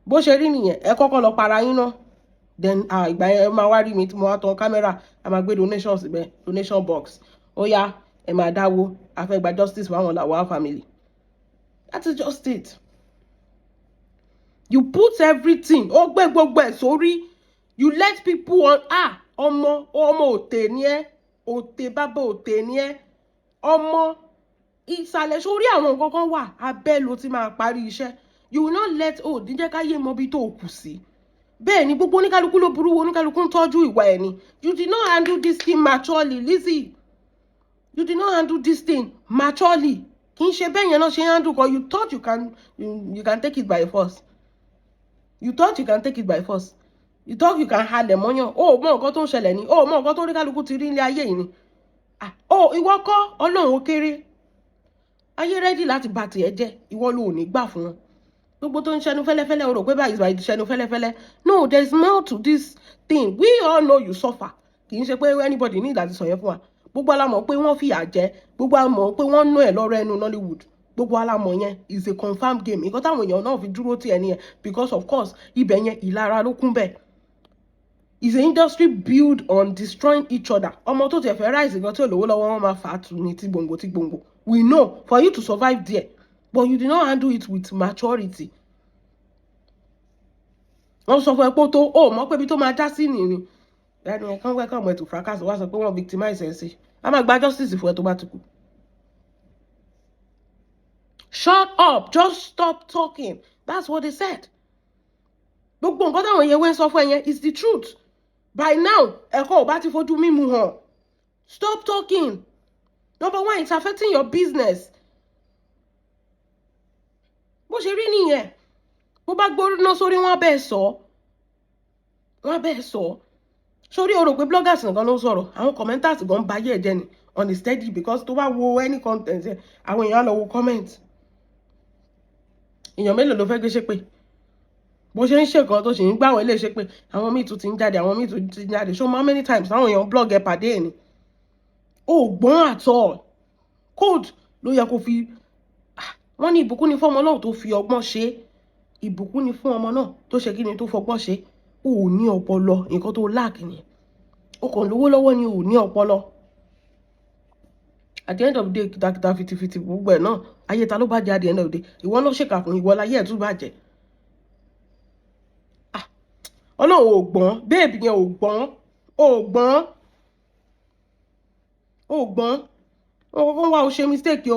Bó ṣe rí nìyẹn, ẹ kọ́kọ́ lọ para yín ná. Then ìgbà yẹn máa wá rí mi tí mo wá tan kámẹ́rà, a máa gbé donations síbẹ̀, donation box. Ó yá, ẹ máa dáwó, a fẹ́ gba justice fún àwọn Lawal family. That is just it. You put everything, ó gbé gbogbo ẹ̀ sórí. You let people on, ọmọ òtè ni ẹ́, òtè bàbá òtè ni ẹ́, ọmọ ìsàlẹ̀ sórí àwọn nǹkan kan wà, abẹ́ ló ti máa parí iṣẹ́. You will not let díjẹ́ káyé mọ bí tó kù sí. Bẹ́ẹ̀ ni gbogbo oníkálukú ló burú, oníkálukú ń tọ́jú ìwà ẹ̀ ni. You did not handle this thing maturely, Lizzy. You did not handle this thing maturely. Kì í ṣe bẹ́ẹ̀ yẹn náà ṣe handle kan. You thought you can take it by force. You thought you can take it by force. You thought you can halẹ̀ mọ́yàn. Mọ nǹkan tó ń ṣẹlẹ̀ ni. Mọ nǹkan tó oníkálukú ti rí ilé ayé yìí ni. Ìwọ kọ́ Ọlọ́run ó kéré. Ayé rẹ́dì láti bà tiẹ̀ jẹ́. Ìwọ ló ò ní gbà fún wọn. Gbogbo tó ń ṣẹnu fẹ́lẹ́fẹ́lẹ́ o rò pé báyìí ìwà ìṣẹ́nu fẹ́lẹ́fẹ́lẹ́. No, there is more to this thing. We all know you suffer. Kì í ṣe pé anybody ní ìdájí sọ yẹn fún wa. Gbogbo alamọ̀ pé wọ́n fìyà jẹ. Gbogbo alamọ̀ pé wọ́n ná ẹ̀ lọ́rọ̀ ẹnu Nollywood. Gbogbo alamọ̀ yẹn is a confirmed game. Nǹkan táwọn èèyàn náà fi dúró tì ẹ́ nìyẹn because of course ibẹ̀ yẹn ìlara ló kún bẹ́ẹ̀. It's an industry built on destroying each other. Ọmọ tó tiẹ̀ fẹ́ rise gan tí olówó lọ́wọ́ wọn máa fà á tù ní tí gbòǹgbò. We know for you to survive there. But you did not handle it with maturity. Wọ́n sọ fún ẹ pé tó mọ̀ pé ibi tó máa já sí nìyí. Ẹni ẹ̀ kán wẹ́kọ̀ ọmọ ètò fracas wá sọ pé wọ́n victimize ẹ̀ sí. A máa gba justice fún ẹ tó bá ti kú. Shut up, just stop talking. That's what they said. Gbogbo nǹkan táwọn yẹn wẹ́ sọ fún ẹ yẹn is the truth. By now, ẹ̀kọ́ ò bá ti fojú mímu hàn. Stop talking. Number one, it's affecting your business. Bó ṣe rí nìyẹn. Bó bá gbóná sórí wọn bẹ́ẹ̀ sọ. Wọ́n bẹ́ẹ̀ sọ. Sórí o rò pé bloggers nìkan ló ń sọ̀rọ̀. Àwọn commenters gan ba ayé ẹ̀jẹ̀ ni on the steady because tó bá wo any content yẹn, àwọn èèyàn lọ wo comment. Èèyàn mélòó ló fẹ́ gbé ṣépè? Bó ṣe ń ṣe nǹkan tó ṣe ń gbá àwọn ilé ṣépè, àwọn míì tún ti ń jáde, àwọn míì tún ti ń jáde. So how many times àwọn èèyàn blog ẹ pàdé ẹ̀ ni? Gbọ́n at all. Code ló yẹ kó fi. Wọ́n ní ìbùkún ni fún ọmọ náà tó fi ọgbọ́n ṣe. Ìbùkún ni fún ọmọ náà tó ṣe kí ni tó fọgbọ́n ṣe. Ò ní ọpọlọ, nǹkan tó lack ni. O kàn lówó lọ́wọ́ ni ò ní ọpọlọ. At the end of the day, kìtàkìtà fìtìfìtì gbogbo ẹ̀ náà, ayé ta ló bàjẹ́ at the end of the day. Ìwọ ló ṣèkà fún ìwọ láyé ẹ̀ tún bàjẹ́. Ọlọ́run ò gbọ́n, babe yẹn ò gbọ́n. Wọ́n wá o ṣe mistake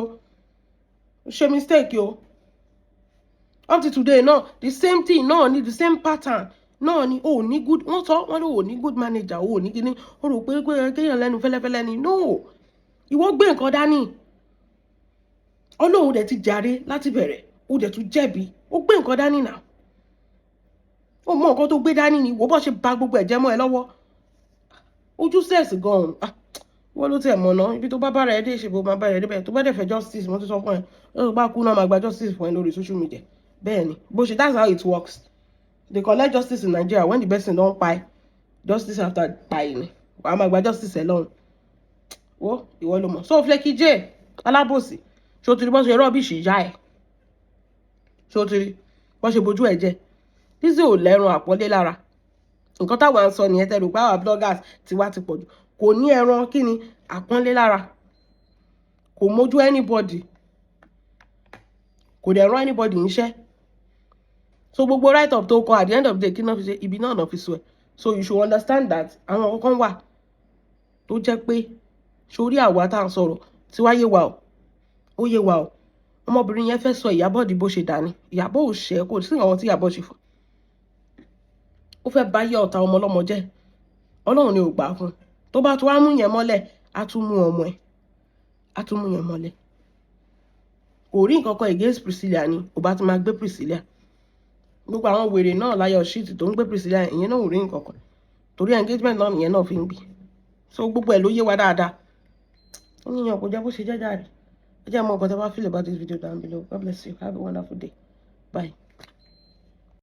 o. Up to today náà, the same thing náà ni the same pattern. Náà ni o ní good, wọ́n sọ wọ́n ló ní good manager, o ní kíní, o rò pé kéèyàn lẹ́nu fẹ́lẹ́fẹ́lẹ́ ni. No, ìwọ gbé nǹkan dání. Ọlọ́run dẹ̀ ti jàre láti bẹ̀rẹ̀, o dẹ̀ tún jẹ̀bi, o gbé nǹkan dání náà. O mọ nǹkan tó gbé dání ni, wo bó ṣe bà gbogbo ẹ̀jẹ̀ mọ́ ẹ lọ́wọ́. Ojú sẹ́ẹ̀sì gan-an. Wọ́n ló tẹ̀ mọ̀ náà, ibi tó bá bára ẹ dé ìṣèbò máa bára ẹ débẹ̀. Tó bá dẹ̀ fẹ́ justice, mo ti sọ fún ẹ. Ó bá kú náà máa gba justice fún ẹ lórí social media. Bẹ́ẹ̀ ni, bó ṣe that's how it works. They collect justice in Nigeria when the person don pie. Justice after pie ni. Wàá máa gba justice ẹ lọ́run. Wo ìwọ ló mọ̀. So Fleky J, alábòsí. Ṣé o ti rí bó ṣe rubbish ìyá ẹ̀? Ṣé o ti rí bó ṣe bojú ẹ̀ jẹ́? Lizzy ò lẹ́rùn àpọ́nlé lára. Nǹkan táwọn ń sọ nìyẹn tẹ́ rò pé àwọn bloggers tiwa ti pọ̀jù. Kò ní ẹran kí ni àpọ́nlé lára. Kò mójú anybody. Kò dẹ̀ rán anybody níṣẹ́. So gbogbo write up tó kọ at the end of the day kí náà fi ṣe ibi náà náà fi sọ ẹ̀. So you should understand that àwọn kankan wà tó jẹ́ pé sórí àwa tá à ń sọ̀rọ̀ tí wá yé wa o. Ó yé wa o. Ọmọbìnrin yẹn fẹ́ sọ Ìyábọ̀ di bó ṣe dání. Ìyábọ̀ ò ṣe kò sí àwọn tí Ìyábọ̀ ṣe fún. Ó fẹ́ bá yé ọ̀tá ọmọ ọlọ́mọ jẹ́. Ọlọ́run ni ò gbà fún. Tó bá tún wá mú yẹn mọ́lẹ̀, á tún mú ọmọ ẹ̀. Á tún mú yẹn mọ́lẹ̀. Kò rí nǹkan kan against Priscilla ni, ò bá ti máa gbé Priscilla. gbogbo àwọn wèrè náà láyọ̀ ṣíìtì tó ń gbé Priscilla ìyẹn náà ò rí nǹkan kan torí engagement náà nìyẹn náà fi ń gbé so gbogbo ẹ̀ ló yé wa dáadáa yíyan kò jẹ́ bó ṣe jẹ́ jàre ẹ jẹ́ mọ nǹkan tó bá feel about this video down below. God bless you, have a wonderful day, bye.